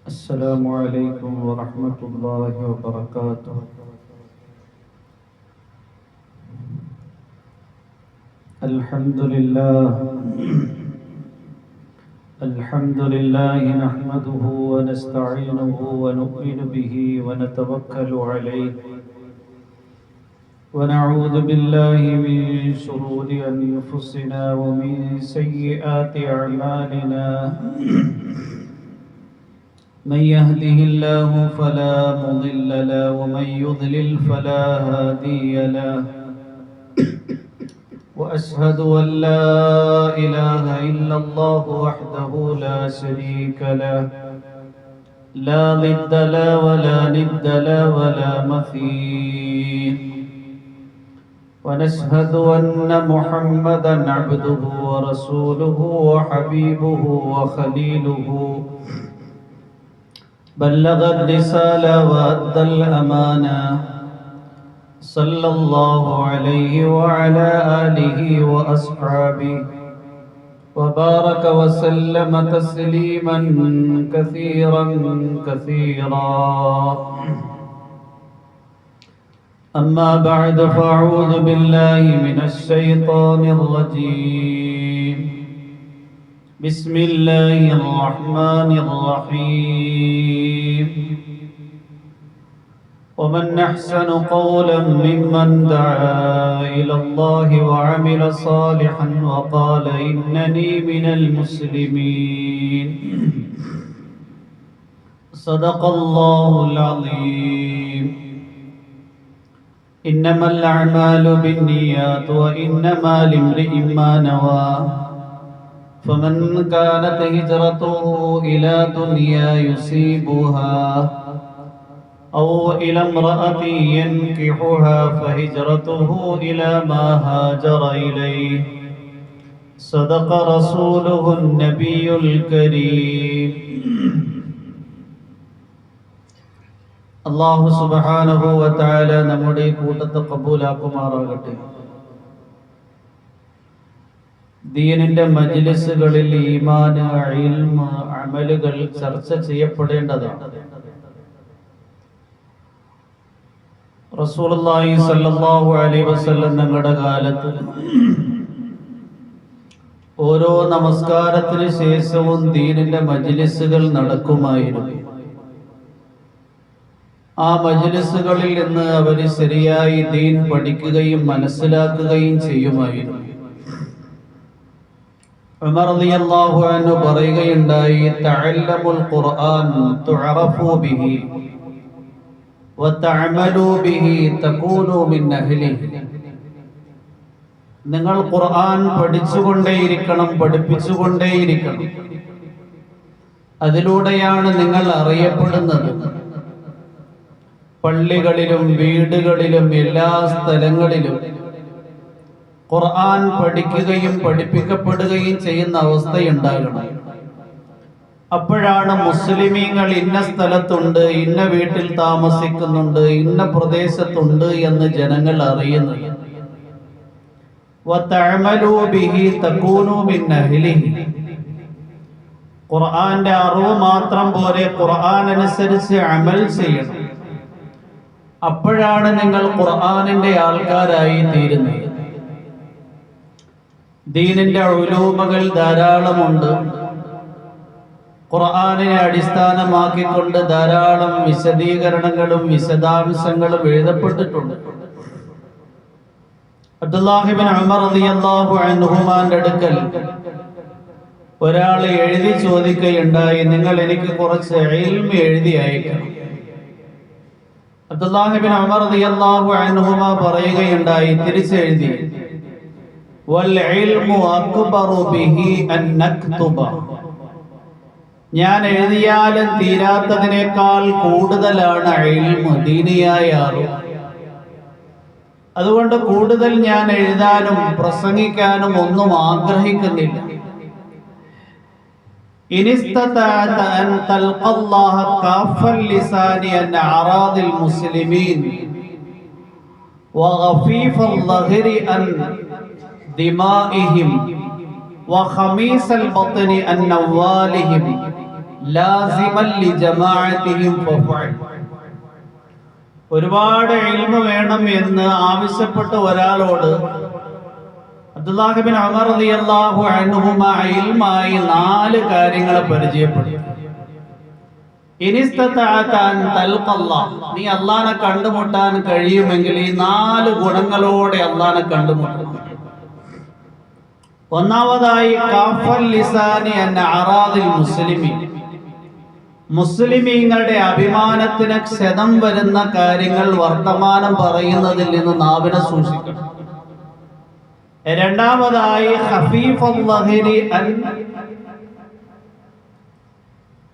السلام عليكم ورحمة الله وبركاته. الحمد لله نحمده ونستعينه ونؤمن به ونتوكل عليه ونعوذ بالله من شرور أنفسنا ومن سيئات أعمالنا. من يهده الله فلا مضل له ومن يضلل فلا هادي له. وأشهد أن لا إله إلا الله وحده لا شريك له، لا ضد له ولا ند له ولا مثيل. ونشهد أن محمدا عبده ورسوله وحبيبه وخليله، بلغ الرسالة وأدى الأمانة، صلى الله عليه وعلى آله وأصحابه وبارك وسلم تسليما كثيرا كثيرا. أما بعد فأعوذ بالله من الشيطان الرجيم. بسم الله الرحمن الرحيم. ومن أحسن قولا ممن دعا إلى الله وعمل صالحا وقال إنني من المسلمين. صدق الله العظيم. إنما الأعمال بالنيات وإنما لامرئ ما نوى. فمن كانت هجرته إلى دنيا يصيبها أو إلى امرأة ينكحها فهجرته إلى ما هاجر إليه. صدق رسوله النبي الكريم. അല്ലാഹു സുബ്ഹാനഹു വ തആല നമ്മുടെ കൂട്ടത്തെ കബൂലാക്കുമാറാകട്ടെ. ദീനിന്റെ മജ്ലിസുകളിൽ ഈമാൻ, ഇൽമ്, അമലുകൾ ചർച്ച ചെയ്യപ്പെടേണ്ടതാണ്. റസൂലുള്ളാഹി സ്വല്ലല്ലാഹു അലൈഹി വസല്ലം തങ്ങളുടെ കാലത്ത് ഓരോ നമസ്കാരത്തിന് ശേഷവും ദീനിന്റെ മജ്ലിസുകൾ നടക്കുമായിരുന്നു. ആ മജ്ലിസുകളിൽ നിന്ന് അവർ ശരിയായി ദീൻ പഠിക്കുകയും മനസ്സിലാക്കുകയും ചെയ്യുമായിരുന്നു. ഉമർ റളിയല്ലാഹു അൻഹു പറയുകയുണ്ടായി, തഅല്ലമുൽ ഖുർആൻ തുഅറഫു ബിഹി വതഅമലു ബിഹി തകൂനു മിൻ അഹ്ലിഹി. നിങ്ങൾ ഖുർആൻ പഠിച്ചുകൊണ്ടേയിരിക്കണം, പഠിപ്പിച്ചുകൊണ്ടേയിരിക്കണം. അതിലൂടെയാണ് നിങ്ങൾ അറിയപ്പെടുന്നത്. പള്ളികളിലും വീടുകളിലും എല്ലാ സ്ഥലങ്ങളിലും ഖുർആൻ പഠിക്കുകയും പഠിപ്പിക്കപ്പെടുകയും ചെയ്യുന്ന അവസ്ഥയുണ്ടാകണം. അപ്പോഴാണ് മുസ്ലിമീങ്ങൾ ഇന്ന സ്ഥലത്തുണ്ട്, ഇന്ന വീട്ടിൽ താമസിക്കുന്നുണ്ട്, ഇന്ന പ്രദേശത്തുണ്ട് എന്ന് ജനങ്ങൾ അറിയുന്നത്. വതഅമലു ബിഹി തകൂനു മിൻ അഹ്ലിഹി. ഖുർആന്റെ അറിവ് മാത്രം പോരെ, ഖുർആൻ അനുസരിച്ച് അമൽ ചെയ്യണം. അപ്പോഴാണ് നിങ്ങൾ ഖുർആനിന്റെ ആൾക്കാരായി തീരുന്നത്. ദീനിന്റെ ഉലൂമുകൾ ധാരാളമുണ്ട്. ഖുർആനിനെ അടിസ്ഥാനമാക്കിക്കൊണ്ട് ധാരാളം വിശദീകരണങ്ങളും വിശദാംശങ്ങളും എഴുതപ്പെട്ടിട്ടുണ്ട്. അബ്ദുല്ലാഹി ഇബ്നു ഉമർ റളിയല്ലാഹു അൻഹുമാന്റെ അടുക്കൽ ഒരാൾ എഴുതി ചോദിക്കുകയുണ്ടായി, നിങ്ങൾ എനിക്ക് കുറച്ച് ഇൽമ് എഴുതി അയക്കണം. അബ്ദുല്ലാഹി ഇബ്നു ഉമർ റളിയല്ലാഹു അൻഹുമാ പറയുകയുണ്ടായി, തിരിച്ചെഴുതി, വൽ ഇൽമു അക്ബറു ബിഹി അൻ നക്തുബ. ഞാൻ എഴുതിയാലും തീരാത്തതിനേക്കാൾ കൂടുതലാണ് ഇൽമ്, ദീനിയായ അറിവ്. അതുകൊണ്ട് കൂടുതൽ ഞാൻ എഴുതാനും പ്രസംഗിക്കാനും ഒന്നും ആഗ്രഹിക്കുന്നില്ല. ഇനിസ്തതഅത അൻ തൽഖല്ലാഹ കാഫൽ ലിസാനി അൻ അറാദിൽ മുസ്ലിമീൻ വഗഫീഫൽ ളഹരി അൻ ദിമാഇഹിം വഖമീസൽ ബത്നി അൻ നവാലിഹിം ലാസിമൻ ലിജമാഅതിഹിം ഫഫഅൽ. ഒരുപാട് ഇൽമു വേണം എന്ന് ആവശ്യപ്പെട്ട ഒരാളോട് അബ്ദുല്ലാഹ് ബിൻ ഉമർ റളിയല്ലാഹു അൻഹുമ ഇൽമായി 4 കാര്യങ്ങളെ പരിചയപ്പെടുത്തി. ഇനിസ്തതഅത അൻ തൽഖല്ലാഹ്, നീ അല്ലാഹനെ കണ്ടുമുട്ടാൻ കഴിയുമെങ്കിൽ ഈ 4 ഗുണങ്ങളോടെ അല്ലാഹനെ കണ്ടുമുട്ടണം. ഒന്നാമതായി കാഫൽ ലിസാനി അൻ അറാദിൽ മുസ്ലിമീൻ, മുസ്ലിമീങ്ങളുടെ അഭിമാനത്തിന് ക്ഷതം വരുന്ന കാര്യങ്ങൾ വർത്തമാനം പറയുന്നതിൽ നിന്ന് നാവിനെ സൂക്ഷിക്കണം. രണ്ടാമതായി ഖഫീഫുൽ ലഹരി അൻ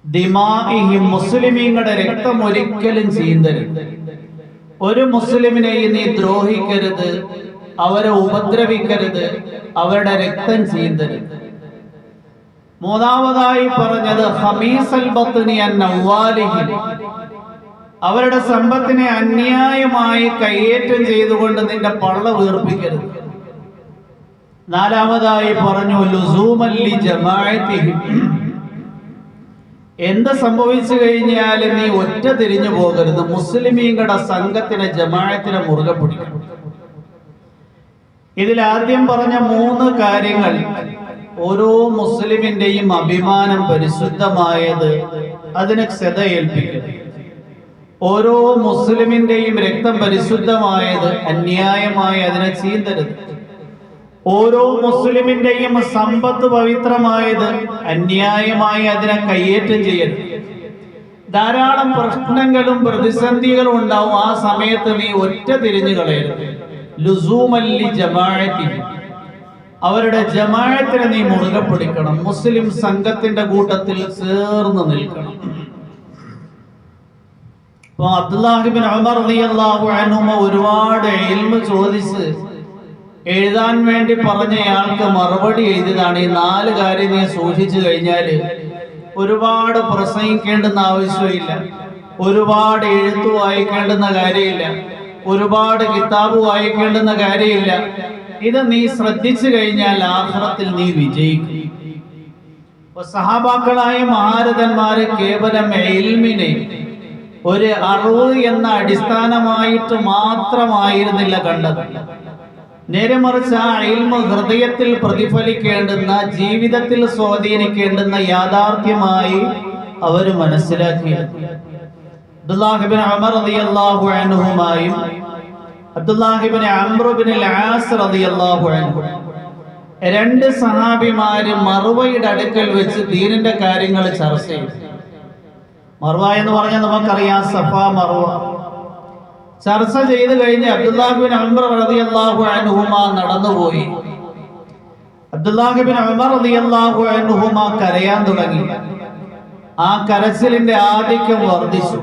ദിമാഇഹിം, മുസ്ലിമീങ്ങളുടെ രക്തം ഒരിക്കലും ചീന്തരുത്. ഒരു മുസ്ലിമിനെയും നീ ദ്രോഹിക്കരുത്, അവരെ ഉപദ്രവിക്കരുത്, അവരുടെ രക്തം ചീന്തരുത്. മൂന്നാമതായി പറഞ്ഞത് ഖമീസൽ ബത്നി അൻ അവ്വാലിഹിം, അവരുടെ സമ്പത്തിനെ അന്യായമായി കയ്യേറ്റം ചെയ്തുകൊണ്ട് നിന്റെ പള്ള വീർപ്പിക്കരുത്. നാലാമതായി പറഞ്ഞു ലുസൂമൻ ലി ജമാഅതിഹിം, എന്ത് സംഭവിച്ചു കഴിഞ്ഞാലും നീ ഒറ്റ തിരിഞ്ഞു പോകരുത്, മുസ്ലിമീങ്ങളുടെ സംഘത്തിനെ ജമാഅത്തിനെ മുറുകെ പിടിക്കണം. ഇതിൽ ആദ്യം പറഞ്ഞ 3 കാര്യങ്ങൾ ഓരോ മുസ്ലിമിന്റെയും അഭിമാനം പരിശുദ്ധമായത്, അതിനെ ക്ഷത ഏൽപ്പിക്കരുത്. ഓരോ മുസ്ലിമിന്റെയും രക്തം പരിശുദ്ധമായത്, അന്യായമായി അതിനെ ചീന്തരുത്. ഓരോ മുസ്ലിമിന്റെയും സമ്പത്ത് പവിത്രമായത്, അന്യായമായി അതിനെ കയ്യേറ്റം ചെയ്യരുത്. ധാരാളം പ്രശ്നങ്ങളും പ്രതിസന്ധികളും ഉണ്ടാവും, ആ സമയത്ത് നീ ഒറ്റ തിരിഞ്ഞു കളയരുത്. ലുസൂമൻ ലി ജമാഅതിഹിം, അവരുടെ ജമാഅത്തിനെ നീ മുറുകെ പിടിക്കണം, മുസ്ലിം സംഘത്തിന്റെ കൂട്ടത്തിൽ ചേർന്ന് നിൽക്കണം. അബ്ദുല്ലാഹ് ബിൻ ഉമർ റളിയല്ലാഹു അൻഹുമ ഒരുപാട് ഇൽമു ചോദിച്ച് എഴുതാൻ വേണ്ടി പറഞ്ഞയാൾക്ക് മറുപടി എഴുതിയതാണ്. ഈ 4 കാര്യം നീ സൂക്ഷിച്ചു കഴിഞ്ഞാൽ ഒരുപാട് പ്രസംഗിക്കേണ്ടുന്ന ആവശ്യമില്ല, ഒരുപാട് എഴുത്തു വായിക്കേണ്ടുന്ന കാര്യമില്ല, ഒരുപാട് കിതാബ് വായിക്കേണ്ടുന്ന കാര്യമില്ല. ഇത് നീ ശ്രദ്ധിച്ചു കഴിഞ്ഞാൽ ആഖിറത്തിൽ നീ വിജയിക്കും. സഹാബാക്കളായ മഹാരഥന്മാര് കേവലം ഇൽമിനെ ഒരു അറിവ് എന്ന അടിസ്ഥാനമായിട്ട് മാത്രമായിരുന്നില്ല കണ്ടത്. നേരെ മറിച്ച് ആ ഇൽമ ഹൃദയത്തിൽ പ്രതിഫലിക്കേണ്ടുന്ന, ജീവിതത്തിൽ സ്വാധീനിക്കേണ്ടുന്ന യാഥാർത്ഥ്യമായി അവർ മനസ്സിലാക്കിയിരുന്നു. അബ്ദുല്ലാഹ് ഇബ്നു ഉമർ റളിയല്ലാഹു അൻഹുമായും അബ്ദുല്ലാഹ് ഇബ്നു അംർ ഇബ്നുൽ ആസ് റളിയല്ലാഹു അൻഹു, 2 സഹാബിമാര് മർവയുടെ അടുക്കൽ വെച്ച് ദീനിന്റെ കാര്യങ്ങൾ ചർച്ച ചെയ്തു. മർവ എന്ന് പറഞ്ഞാൽ നമുക്കറിയാം, സഫ മർവ. ചർച്ച ചെയ്ത് കഴിഞ്ഞ് അബ്ദുല്ലാഹ് ഇബ്നു അംർ റളിയല്ലാഹു അൻഹുമാ നടന്നുപോയി. അബ്ദുല്ലാഹ് ഇബ്നു ഉമർ റളിയല്ലാഹു അൻഹുമാ കരയാൻ തുടങ്ങി. ആ കരച്ചിലിന്റെ ആധിക്യം വർദ്ധിച്ചു.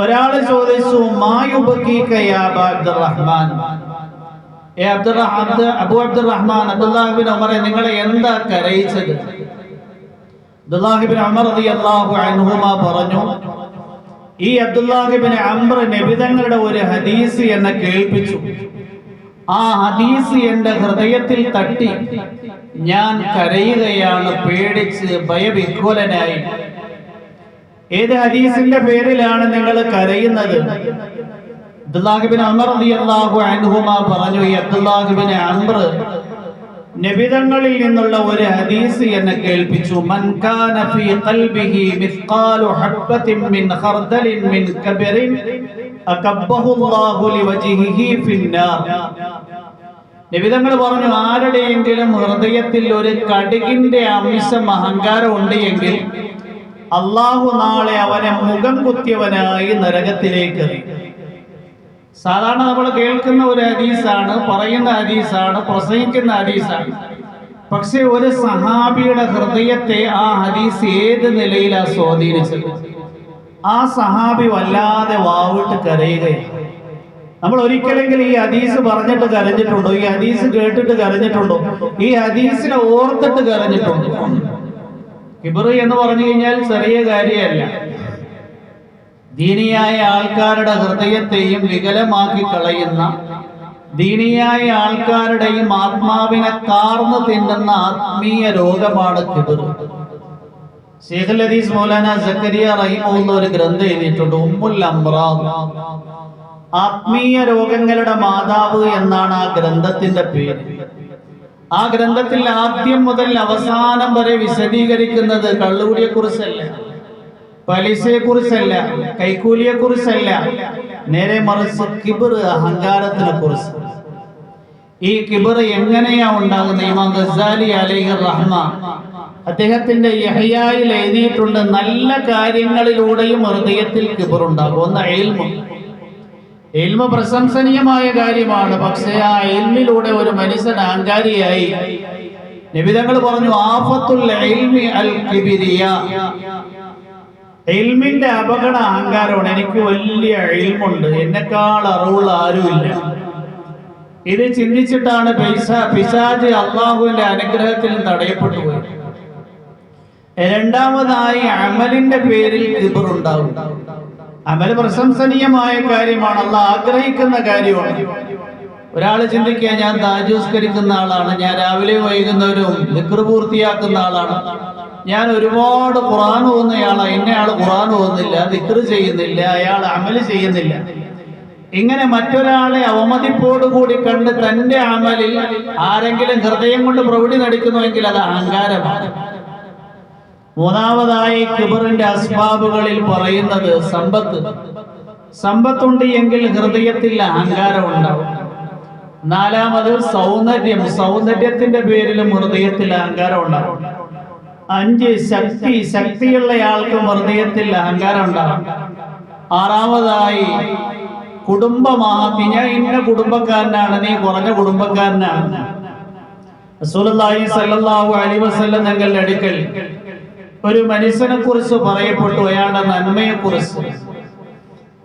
ഒരാള് ചോദിച്ചു, മായുബക്കീക യാ അബൂ അബ്ദുറഹ്മാൻ, അബൂ അബ്ദുറഹ്മാൻ, അബ്ദുല്ലാഹ് ഇബ്നു ഉമറെ നിങ്ങളെ എന്താ കരയിച്ചത്? അബ്ദുല്ലാഹ് ഇബ്നു ഉമർ റളിയല്ലാഹു അൻഹുമാ പറഞ്ഞു, ഈ അബ്ദുല്ലാഹ് ഇബ്നു അംർ നബി തങ്ങളുടെ ഒരു ഹദീസ് എന്നെ കേൾപ്പിച്ചു. ആ ഹദീസ് എന്റെ ഹൃദയത്തിൽ തട്ടി ഞാൻ കരയുകയാണ്, പേടിച്ച് ഭയവിഹ്വലനായി. ഏത് ഹദീസിന്റെ പേരിലാണ് നിങ്ങൾ കരയുന്നത്? അബ്ദുല്ലാഹ് ഇബ്നു ഉമർ റളിയല്ലാഹു അൻഹുമാ പറഞ്ഞു, ഈ അബ്ദുല്ലാഹ് ഇബ്നു അംർ നബിതങ്ങളിൽ നിന്നുള്ള ഒരു ഹദീസ് എന്നെ കേൾപ്പിച്ചു. മൻ കാന ഫീ ഖൽബിഹി മിസ്ഖാലു ഹബ്ബത്തിൻ മിൻ ഖർദലിൻ മിൻ കബറിൻ അകബ്ബഹു അല്ലാഹു ലിവജ്ഹിഹി ഫിന്നാർ. നബിതങ്ങൾ പറഞ്ഞു, ആരുടെയെങ്കിലും ഹൃദയത്തിൽ ഒരു കടുകിന്റെ അംശം അഹങ്കാരം ഉണ്ട് എങ്കിൽ അല്ലാഹു നാളെ അവനെ മുഖം കുത്തിയവനായി നരകത്തിലേക്ക് എറിയും. സാധാരണ നമ്മൾ കേൾക്കുന്ന ഒരു ഹദീസാണ്, പറയുന്ന ഹദീസാണ്, പ്രസംഗിക്കുന്ന ഹദീസാണ്. പക്ഷെ ഒരു സഹാബിയുടെ ഹൃദയത്തെ ആ ഹദീസ് ഏത് നിലയിലാണ് സ്വാധീനിച്ചത്? ആ സഹാബി വല്ലാതെ വാവിട്ട് കരയുകയാണ്. നമ്മൾ ഒരിക്കലെങ്കിലും ഈ ഹദീസ് പറഞ്ഞിട്ട് കരഞ്ഞിട്ടുണ്ടോ? ഈ ഹദീസ് കേട്ടിട്ട് കരഞ്ഞിട്ടുണ്ടോ? ഈ ഹദീസിനെ ഓർത്തിട്ട് കരഞ്ഞിട്ടുണ്ടോ? കിബർ എന്ന് പറഞ്ഞു കഴിഞ്ഞാൽ ചെറിയ കാര്യമല്ല. ദീനിയായ ആൾക്കാരുടെ ഹൃദയത്തെയും വികലമാക്കി കളയുന്ന, ദീനിയായ ആൾക്കാരുടെയും ആത്മാവിനെ കാർന്നു തിന്നുന്ന ആത്മീയ രോഗമാണ് കിബർ. ശൈഖുൽ ഹദീസ് മൗലാന സക്കരിയ റഹിമഹുള്ള ഒരു ഗ്രന്ഥം എഴുതിയിട്ടുണ്ട്, ഉമ്മുൽ അംറാദ്, ആത്മീയ രോഗങ്ങളുടെ മാതാവ് എന്നാണ് ആ ഗ്രന്ഥത്തിന്റെ പേര്. ആ ഗ്രന്ഥത്തിൽ ആദ്യം മുതൽ അവസാനം വരെ വിശദീകരിക്കുന്നത് കള്ളുകുടിയെ കുറിച്ചല്ല, പലിശയെ കുറിച്ചല്ല, കൈക്കൂലിയെ കുറിച്ചല്ല, നേരെ മറിച്ച് കിബർ, അഹങ്കാരത്തിനെ കുറിച്ച്. ഈ കിബർ എങ്ങനെയാ ഉണ്ടാകുന്നത്? ഇമാം ഗസാലി അലൈഹി റഹ്മ അദ്ദേഹത്തിന്റെ യഹ്യായിൽ എഴുതിയിട്ടുണ്ട്, നല്ല കാര്യങ്ങളിലൂടെയും ഹൃദയത്തിൽ കിബർ ഉണ്ടാകും. ഒന്ന് ഇൽമ് പ്രശംസനീയമായ കാര്യമാണ്, പക്ഷേ ആ ഇൽമിലൂടെ ഒരു മനുഷ്യൻ അഹങ്കാരിയായി. നബി തങ്ങൾ പറഞ്ഞു, ആഫത്തുൽ ഇൽമി അൽ കിബ്രിയ, ഇൽമിന്റെ അപകട അഹങ്കാരമാണ്. എനിക്ക് വലിയ ഇൽമുണ്ട്, എന്നെക്കാൾ അറിവുള്ള ആരുമില്ല. ഇത് ചിന്തിച്ചിട്ടാണ് പിശാച് അള്ളാഹുവിന്റെ അനുഗ്രഹത്തിൽ തടയപ്പെട്ടു പോയത്. രണ്ടാമതായി അമലിന്റെ പേരിൽ കിബർ ഉണ്ടാവും. അമൽ പ്രശംസനീയമായ കാര്യമാണ്, അള്ളാഹ് ആഗ്രഹിക്കുന്ന കാര്യമാണ്. ഒരാൾ ചിന്തിക്കുക, ഞാൻ താജുസ്കരിക്കുന്ന ആളാണ്, ഞാൻ രാവിലെ വൈകുന്നവരും ദിക്ർ പൂർത്തിയാക്കുന്ന ആളാണ്, ഞാൻ ഒരുപാട് ഖുർആൻ ഓതുന്നയാളാണ്, ഇന്നയാൾ ഖുർആൻ ഓതുന്നില്ല, ദിക്ർ ചെയ്യുന്നില്ല, അയാൾ അമൽ ചെയ്യുന്നില്ല. ഇങ്ങനെ മറ്റൊരാളെ അവമതിപ്പോടുകൂടി കണ്ട് തന്റെ അമലിൽ ആരെങ്കിലും ഹൃദയം കൊണ്ട് പ്രവൃത്തി നടിക്കുന്നുവെങ്കിൽ അത് അഹങ്കാരമാണ്. മൂന്നാമതായി കിബറിന്റെ അസ്ബാബുകളിൽ പറയുന്നത് സമ്പത്തുണ്ട് എങ്കിൽ ഹൃദയത്തിൽ അഹങ്കാരം ഉണ്ടാവും. നാലാമത് സൗന്ദര്യത്തിന്റെ പേരിലും ഹൃദയത്തിൽ അഹങ്കാരം ഉണ്ടാവും. 5 ശക്തിയുള്ള ആൾക്കും ഹൃദയത്തിൽ അഹങ്കാരം ഉണ്ടാവും. ആറാമതായി കുടുംബമാഹാത്മ്യം, ഞാൻ ഇന്ന കുടുംബക്കാരനാണ്, നീ കുറഞ്ഞ കുടുംബക്കാരനാണ്. റസൂലുള്ളാഹി സ്വല്ലല്ലാഹു അലൈഹി വസല്ലം തങ്ങളുടെ അടുക്കൽ ഒരു മനുഷ്യനെ കുറിച്ച് പറയപ്പെട്ടു, അയാളുടെ നന്മയെ കുറിച്ച്.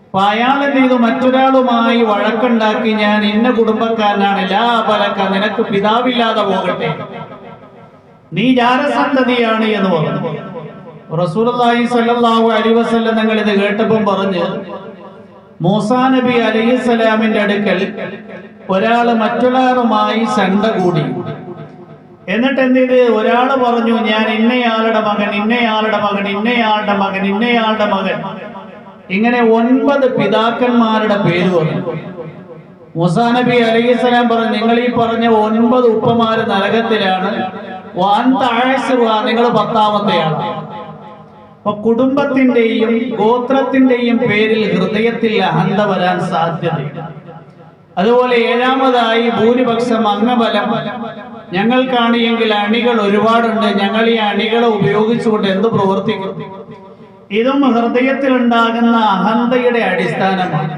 അപ്പൊ അയാൾ എന്ത് ചെയ്തു? മറ്റൊരാളുമായി വഴക്കുണ്ടാക്കി, ഞാൻ ഇന്ന കുടുംബക്കാരനാണ്, ലാ ബലക, നിനക്ക് പിതാവില്ലാതെ പോകട്ടെ, നീ ജാരസന്തതിയാണ് എന്ന് പറഞ്ഞു. റസൂലുള്ളാഹി സ്വല്ലല്ലാഹു അലൈഹി വസല്ലം തങ്ങൾ ഇത് കേട്ടപ്പം പറഞ്ഞു, മൂസാ നബി അലൈഹിസ്സലാമിന്റെ അടുക്കൽ ഒരാള് മറ്റൊരാളുമായി സണ്ട കൂടി. എന്നിട്ട് എന്ത് ചെയ്ത്? ഒരാള് പറഞ്ഞു, ഞാൻ ഇന്നയാളുടെ മകൻ, ഇന്നയാളുടെ മകൻ, ഇന്നയാളുടെ മകൻ, ഇന്നയാളുടെ മകൻ, ഇങ്ങനെ 9 പിതാക്കന്മാരുടെ പേര് പറഞ്ഞു. മൂസാ നബി അലൈഹിസ്സലാം പറഞ്ഞു, നിങ്ങൾ ഈ പറഞ്ഞ 9 ഉപ്പമാര് നരകത്തിലാണ്, നിങ്ങൾ 10ാമത്തെയാണ്. അപ്പൊ കുടുംബത്തിന്റെയും ഗോത്രത്തിന്റെയും പേരിൽ ഹൃദയത്തിൽ അഹന്ത വരാൻ സാധ്യതയുണ്ട്. അതുപോലെ ഏഴാമതായി ഭൂരിപക്ഷം അംഗബലം. ഞങ്ങൾക്കാണ് എങ്കിൽ അണികൾ ഒരുപാടുണ്ട്, ഞങ്ങൾ ഈ അണികളെ ഉപയോഗിച്ചുകൊണ്ട് എന്ത് പ്രവർത്തിക്കും? ഇതും ഹൃദയത്തിൽ ഉണ്ടാകുന്ന അഹന്തയുടെ അടിസ്ഥാനമാണ്.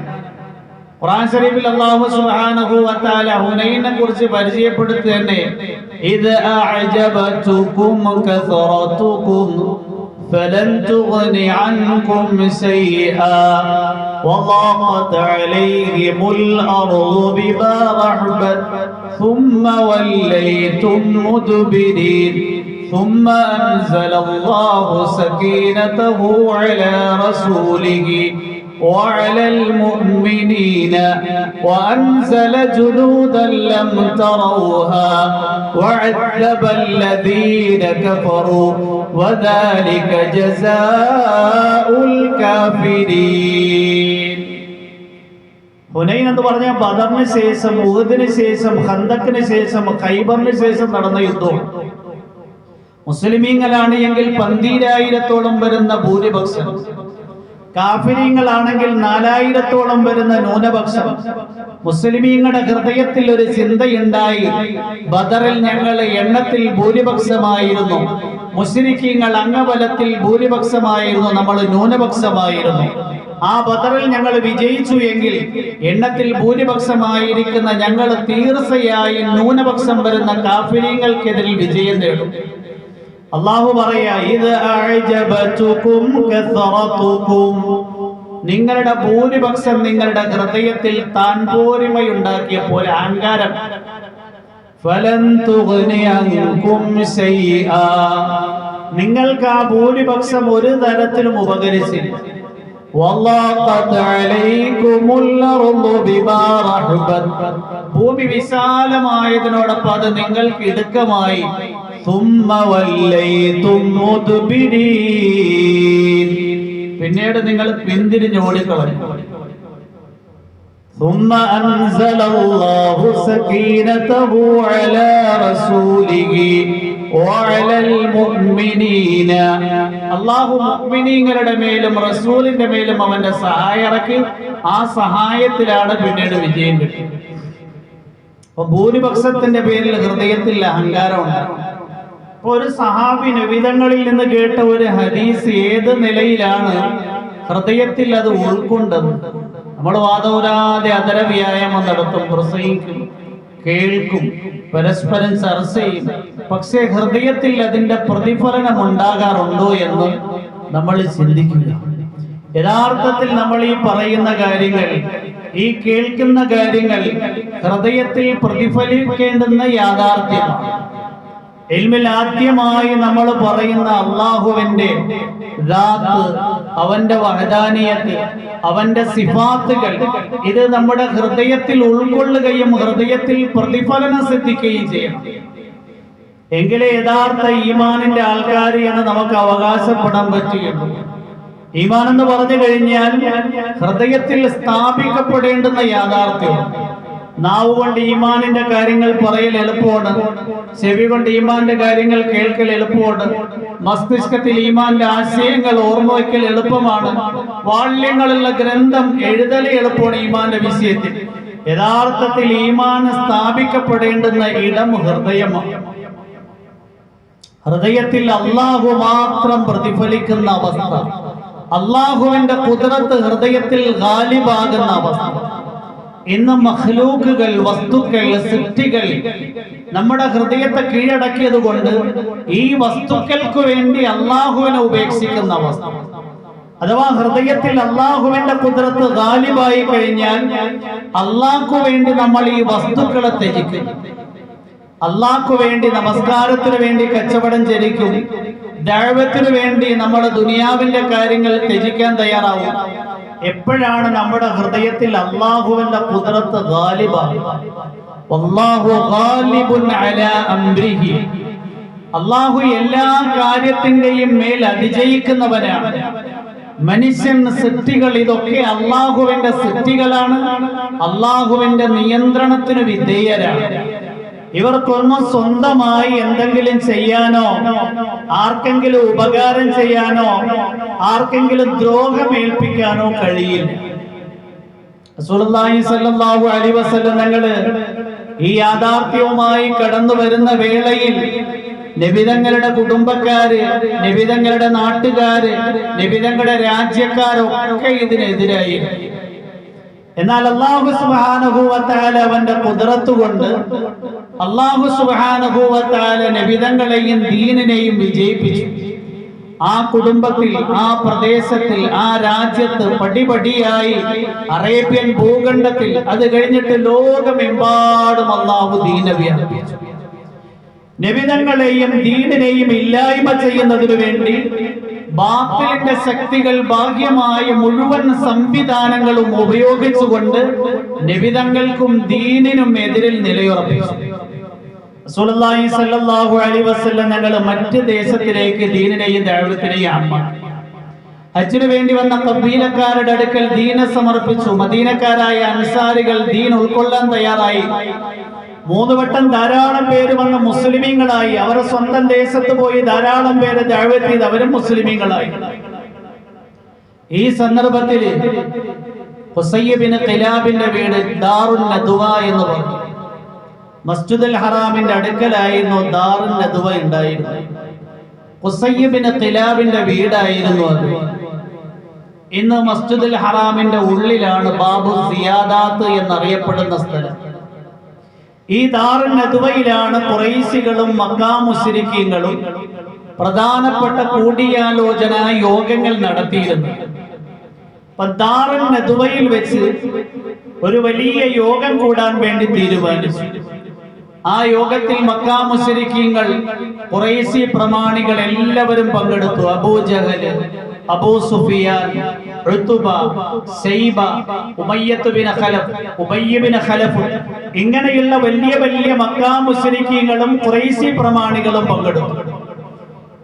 ഖുർആൻ ശരീഫിൽ അല്ലാഹു സുബ്ഹാനഹു വ തആല ഹുനൈനെ കുറിച്ച് പരിചയപ്പെടുത്തി തന്നെ, ഇദ് അഅജബതുകും കസറതുകും فلن تغني عنكم شيئا وضاقت عليهم الأرض بما رحبت ثم وليتم مدبرين ثم أنزل الله سكينته على رسوله وعلى المؤمنين وأنزل جنودا لم تروها وعذب الذين كفروا وذلك جزاء الكافرين. ഹുനൈൻ എന്ന് പറഞ്ഞാൽ ബദറിന് ശേഷം, ഉഹദിന് ശേഷം, ഖന്തക്കിന് ശേഷം, ഖൈബറിന് ശേഷം നടന്ന യുദ്ധം. മുസ്ലിമീങ്ങളാണ് എങ്കിൽ 12,000-ഓളം വരുന്ന ഭൂരിപക്ഷം, കാഫിരീങ്ങളാണെങ്കിൽ 4,000-ഓളം വരുന്ന ന്യൂനപക്ഷം. മുസ്ലിമീങ്ങളുടെ ഹൃദയത്തിൽ ഒരു ചിന്തയുണ്ടായി, ബദറിൽ ഞങ്ങൾ എണ്ണത്തിൽ ഭൂരിപക്ഷമായിരുന്നു, മുശ്രിക്കീങ്ങൾ അംഗബലത്തിൽ ഭൂരിപക്ഷമായിരുന്നു, നമ്മൾ ന്യൂനപക്ഷമായിരുന്നു. ആ ബദറിൽ ഞങ്ങൾ വിജയിച്ചു എങ്കിൽ എണ്ണത്തിൽ ഭൂരിപക്ഷമായിരിക്കുന്ന ഞങ്ങൾ തീർച്ചയായും ന്യൂനപക്ഷം വരുന്ന കാഫിരീങ്ങൾക്കെതിരിൽ വിജയം നേടും. അല്ലാഹു പറയാ, ഇത് അഅജബതുകും കസറതുകും, നിങ്ങളുടെ ഭൂരിപക്ഷം നിങ്ങളുടെ ഹൃദയത്തിൽ താൻ പോരിമയുണ്ടാക്കിയപ്പോൾ അഹങ്കാരം. ഫലൻ തുഗ്നി അൻകും ശൈആ, നിങ്ങൾക്ക് ആ ഭൂരിപക്ഷം ഒരു തരത്തിലും ഉപകരിച്ചില്ല. വല്ലാഖത് അലൈകുമുൽ അർദു ബിമാ റഹബത്, ഭൂമി വിശാലമായതിനോടൊപ്പം അത് നിങ്ങൾക്ക് ഇടുക്കമായി. ثم وليتم مدبرين. പിന്നീട് നിങ്ങൾ പിന്തിരിഞ്ഞ് ഓടിക്കളഞ്ഞു. ثم أنزل الله سكينته على رسوله وعلى المؤمنين. അല്ലാഹു മുഅ്മിനീങ്ങളുടെ മേലും റസൂലിന്റെ മേലും അവന്റെ സഹായം ഇറക്കി. ആ സഹായത്തിലാണ് പിന്നീട് വിജയം കിട്ടിയത്. അപ്പൊ ഭൂരിപക്ഷത്തിന്റെ പേരിൽ ഹൃദയത്തിൽ അഹങ്കാരമുണ്ട്. ഒരു സഹാബി നബിതങ്ങളിൽ നിന്ന് കേട്ട ഒരു ഹദീസ് ഏത് നിലയിലാണ് ഹൃദയത്തിൽ അത് ഉൾക്കൊണ്ടത്? നമ്മൾ വാദവരാതെ അതര വ്യായാമം നടത്തും, പ്രസംഗിക്കും, കേൾക്കും, പരസ്പരം ചർച്ച ചെയ്യും. പക്ഷേ ഹൃദയത്തിൽ അതിന്റെ പ്രതിഫലനം ഉണ്ടാകാറുണ്ടോ എന്ന് നമ്മൾ ചിന്തിക്കുക. യഥാർത്ഥത്തിൽ നമ്മൾ ഈ പറയുന്ന കാര്യങ്ങൾ, ഈ കേൾക്കുന്ന കാര്യങ്ങൾ ഹൃദയത്തിൽ പ്രതിഫലിക്കേണ്ടുന്ന യാഥാർത്ഥ്യമാണ്. ഇൽമിൽ ആദ്യമായി നമ്മൾ പറയുന്ന അല്ലാഹുവിന്റെ ദാത്ത്, അവന്റെ വഹദാനിയത്ത്, അവന്റെ സിഫാത്തുകൾ, ഇത് നമ്മുടെ ഹൃദയത്തിൽ ഉൾക്കൊള്ളുകയും ഹൃദയത്തിൽ പ്രതിഫലനം സിദ്ധിക്കുകയും ചെയ്യണം. എങ്കിലേ യഥാർത്ഥ ഈമാനിന്റെ ആൾക്കാർ എന്ന് നമുക്ക് അവകാശപ്പെടാൻ പറ്റുകയുള്ളൂ. ഈമാൻ എന്ന് പറഞ്ഞു കഴിഞ്ഞാൽ ഹൃദയത്തിൽ സ്ഥാപിക്കപ്പെടേണ്ടുന്ന യാഥാർത്ഥ്യമാണ്. നാവ് കൊണ്ട് ഈമാനിന്റെ കാര്യങ്ങൾ പറയൽ എളുപ്പമാണ്, ചെവി കൊണ്ട് ഈമാന്റെ കാര്യങ്ങൾ കേൾക്കൽ എളുപ്പമാണ്, മസ്തിഷ്കത്തിൽ ഈമാന്റെ ആശയങ്ങൾ ഓർമ്മ വയ്ക്കൽ എളുപ്പമാണ്, വാള്യങ്ങളുള്ള ഗ്രന്ഥം എഴുതൽ എളുപ്പമാണ് ഈമാന്റെ വിഷയത്തിൽ. യഥാർത്ഥത്തിൽ ഈമാൻ സ്ഥാപിക്കപ്പെടേണ്ടുന്ന ഇടം ഹൃദയമാണ്. ഹൃദയത്തിൽ അല്ലാഹു മാത്രം പ്രതിഫലിക്കുന്ന അവസ്ഥ, അല്ലാഹുവിന്റെ ഖുദ്റത്ത് ഹൃദയത്തിൽ ഗാലിബാകുന്ന അവസ്ഥ. ഇന്ന് മഖ്ലൂക്കുകൾ, വസ്തുക്കൾ, സൃഷ്ടികൾ നമ്മുടെ ഹൃദയത്തെ കീഴടക്കിയത് കൊണ്ട് ഈ വസ്തുക്കൾക്ക് വേണ്ടി അല്ലാഹുവിനെ ഉപേക്ഷിക്കുന്ന അവസ്ഥ. അഥവാ ഹൃദയത്തിൽ അല്ലാഹുവിന്റെ ഖുദ്റത്ത് ഗാലിബായി കഴിഞ്ഞാൽ അല്ലാഹുവിന് വേണ്ടി നമ്മൾ ഈ വസ്തുക്കളെ ത്യജിക്കും. അല്ലാഹുവിന് വേണ്ടി നമസ്കാരത്തിന് വേണ്ടി കച്ചവടം ചരിക്കും. ദഅവത്തിന് വേണ്ടി നമ്മുടെ ദുനിയാവിന്റെ കാര്യങ്ങൾ ത്യജിക്കാൻ തയ്യാറാവും. എപ്പോഴാണ് നമ്മുടെ ഹൃദയത്തിൽ അല്ലാഹുവിന്റെ ഖുദ്റത്ത് ഗാലിബാകുക? വല്ലാഹു ഗാലിബുൻ അലാ അംരിഹി. അല്ലാഹു എല്ലാ കാര്യത്തിന്റെയും മേൽ അതിജയിക്കുന്നവനാണ്. മനുഷ്യൻ, സൃഷ്ടികൾ, ഇതൊക്കെ അല്ലാഹുവിന്റെ സൃഷ്ടികളാണ്, അല്ലാഹുവിന്റെ നിയന്ത്രണത്തിന് വിധേയരാണ്. ഇവർക്കൊന്നും സ്വന്തമായി എന്തെങ്കിലും ചെയ്യാനോ, ആർക്കെങ്കിലും ഉപകാരം ചെയ്യാനോ, ആർക്കെങ്കിലും ദ്രോഹമേൽപ്പിക്കാനോ കഴിയില്ല. റസൂലുള്ളാഹി സ്വല്ലല്ലാഹു അലൈഹി വസല്ലം തങ്ങള് ഈ യാഥാർത്ഥ്യവുമായി കടന്നു വരുന്ന വേളയിൽ നബിതങ്ങളുടെ കുടുംബക്കാര്, നബിതങ്ങളുടെ നാട്ടുകാര്, നബിതങ്ങളുടെ രാജ്യക്കാരൊക്കെ ഇതിനെതിരായി. എന്നാൽ അല്ലാഹു സുബ്ഹാനഹു വ തആല അവന്റെ ഖുദ്റത്ത് കൊണ്ട് അല്ലാഹു സുബ്ഹാനഹു വ തആല നബിതങ്ങളെയും ദീനിനെയും വിജയിപ്പിച്ചു. ആ കുടുംബത്തിൽ, ആ പ്രദേശത്തിൽ, ആ രാജ്യത്ത് പടിപടിയായി അറേബ്യൻ ഭൂഖണ്ഡത്തിൽ, അത് കഴിഞ്ഞിട്ട് ലോകമെമ്പാടും അല്ലാഹു ദീനെ വ്യാപിപ്പിച്ചു. നബിതങ്ങളെയും ദീനിനെയും ഇല്ലായ്മ ചെയ്യുന്നതിനു വേണ്ടി ബാത്തിലിന്റെ ശക്തികൾ ഭാഗ്യമായ മുഴുവൻ സംവിധാനങ്ങളും ഉപയോഗിച്ചുകൊണ്ട് നബിതങ്ങൾക്കും ദീനിനും എതിരിൽ നിലയുറപ്പിച്ചു. റസൂലുള്ളാഹി സ്വല്ലല്ലാഹു അലൈഹി വസല്ലം തങ്ങൾ മറ്റ് ദേശത്തിലേക്ക് ദീനിനെയും ദഅവത്തിനെയും ആഹ്വാനം. ഹജ്ജിനു വേണ്ടി വന്ന ഖബീലക്കാരുടെ അടുക്കൽ ദീനെ സമർപ്പിച്ചു. മദീനക്കാരായ അൻസാരികൾ ദീൻ ഉൾക്കൊള്ളാൻ തയ്യാറായി. 3 വട്ടം ധാരാളം പേര് വന്ന് മുസ്ലിമീങ്ങളായി. അവർ സ്വന്തം ദേശത്ത് പോയി ധാരാളം പേര് ദഅവത്ത് ചെയ്ത് അവരും മുസ്ലിമീങ്ങളായി. ഈ സന്ദർഭത്തിൽ ഹുസയ്യ് ബിൻ ഖിലാബിന്റെ വീട് ദാറുൻ നദ്വ എന്ന് പറഞ്ഞു. മസ്ജിദുൽ ഹറാമിന്റെ അടുക്കലായിരുന്നു ദാറുൻ നദ്വ ഉണ്ടായിരുന്നത്. ഹുസയ്യ് ബിൻ ഖിലാബിന്റെ വീടായിരുന്നു അത്. ഇന്ന് മസ്ജിദുൽ ഹറാമിന്റെ ഉള്ളിലാണ് ബാബു സിയാദാത്ത് എന്നറിയപ്പെടുന്ന സ്ഥലം. ഈ ദാറുൻ നദ്വയിലാണ് ഖുറൈശികളും മക്കാ മുശ്രിക്കീങ്ങളും പ്രധാനപ്പെട്ട കൂടിയാലോചന യോഗങ്ങൾ നടത്തിയിരുന്നത്. ദാറുൻ നദ്വയിൽ വെച്ച് ഒരു വലിയ യോഗം കൂടാൻ വേണ്ടി തീരുമാനിച്ചു. ആ യോഗത്തിൽ മക്കാ മുശ്രിക്കീങ്ങൾ, ഖുറൈശി പ്രമാണികൾ എല്ലാവരും പങ്കെടുത്തു. Abu Jahl, Abu Sufyan, Utba, Shaiba, Umayyah bin Khalaf, Ubayy bin Khalaf, ഇങ്ങനെയുള്ള വലിയ വലിയ മക്കാ മുശ്രിക്കീങ്ങളും ഖുറൈശി പ്രമാണികളും പങ്കെടുത്തു.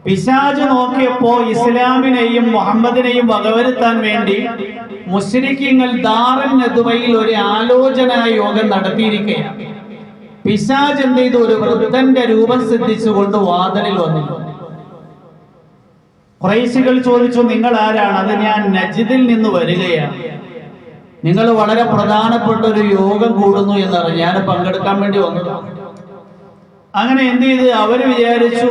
പിശാച് നോക്കിയപ്പോ ഇസ്ലാമിനെയും മുഹമ്മദിനെയും വകവരുത്താൻ വേണ്ടി മുശ്രിക്കീങ്ങൾ ദാറുൻ നദ്വയിൽ ഒരു ആലോചനാ യോഗം നടത്തിയിരിക്കുകയാണ്. പിശാച് എന്ത് ചെയ്തു? ഒരു വൃദ്ധന്റെ രൂപം സിദ്ധിച്ചുകൊണ്ട് വാതിലിൽ വന്നില്ല. ഖുറൈശികൾ ചോദിച്ചു, നിങ്ങൾ ആരാണ്? അത് ഞാൻ നജ്ദിൽ നിന്ന് വരികയാണ്, നിങ്ങൾ വളരെ പ്രധാനപ്പെട്ട ഒരു യോഗം കൂടുന്നു എന്നറിഞ്ഞ് ഞാൻ പങ്കെടുക്കാൻ വേണ്ടി വന്നതാണ്. അങ്ങനെ എന്ത് ചെയ്ത്? അവര് വിചാരിച്ചു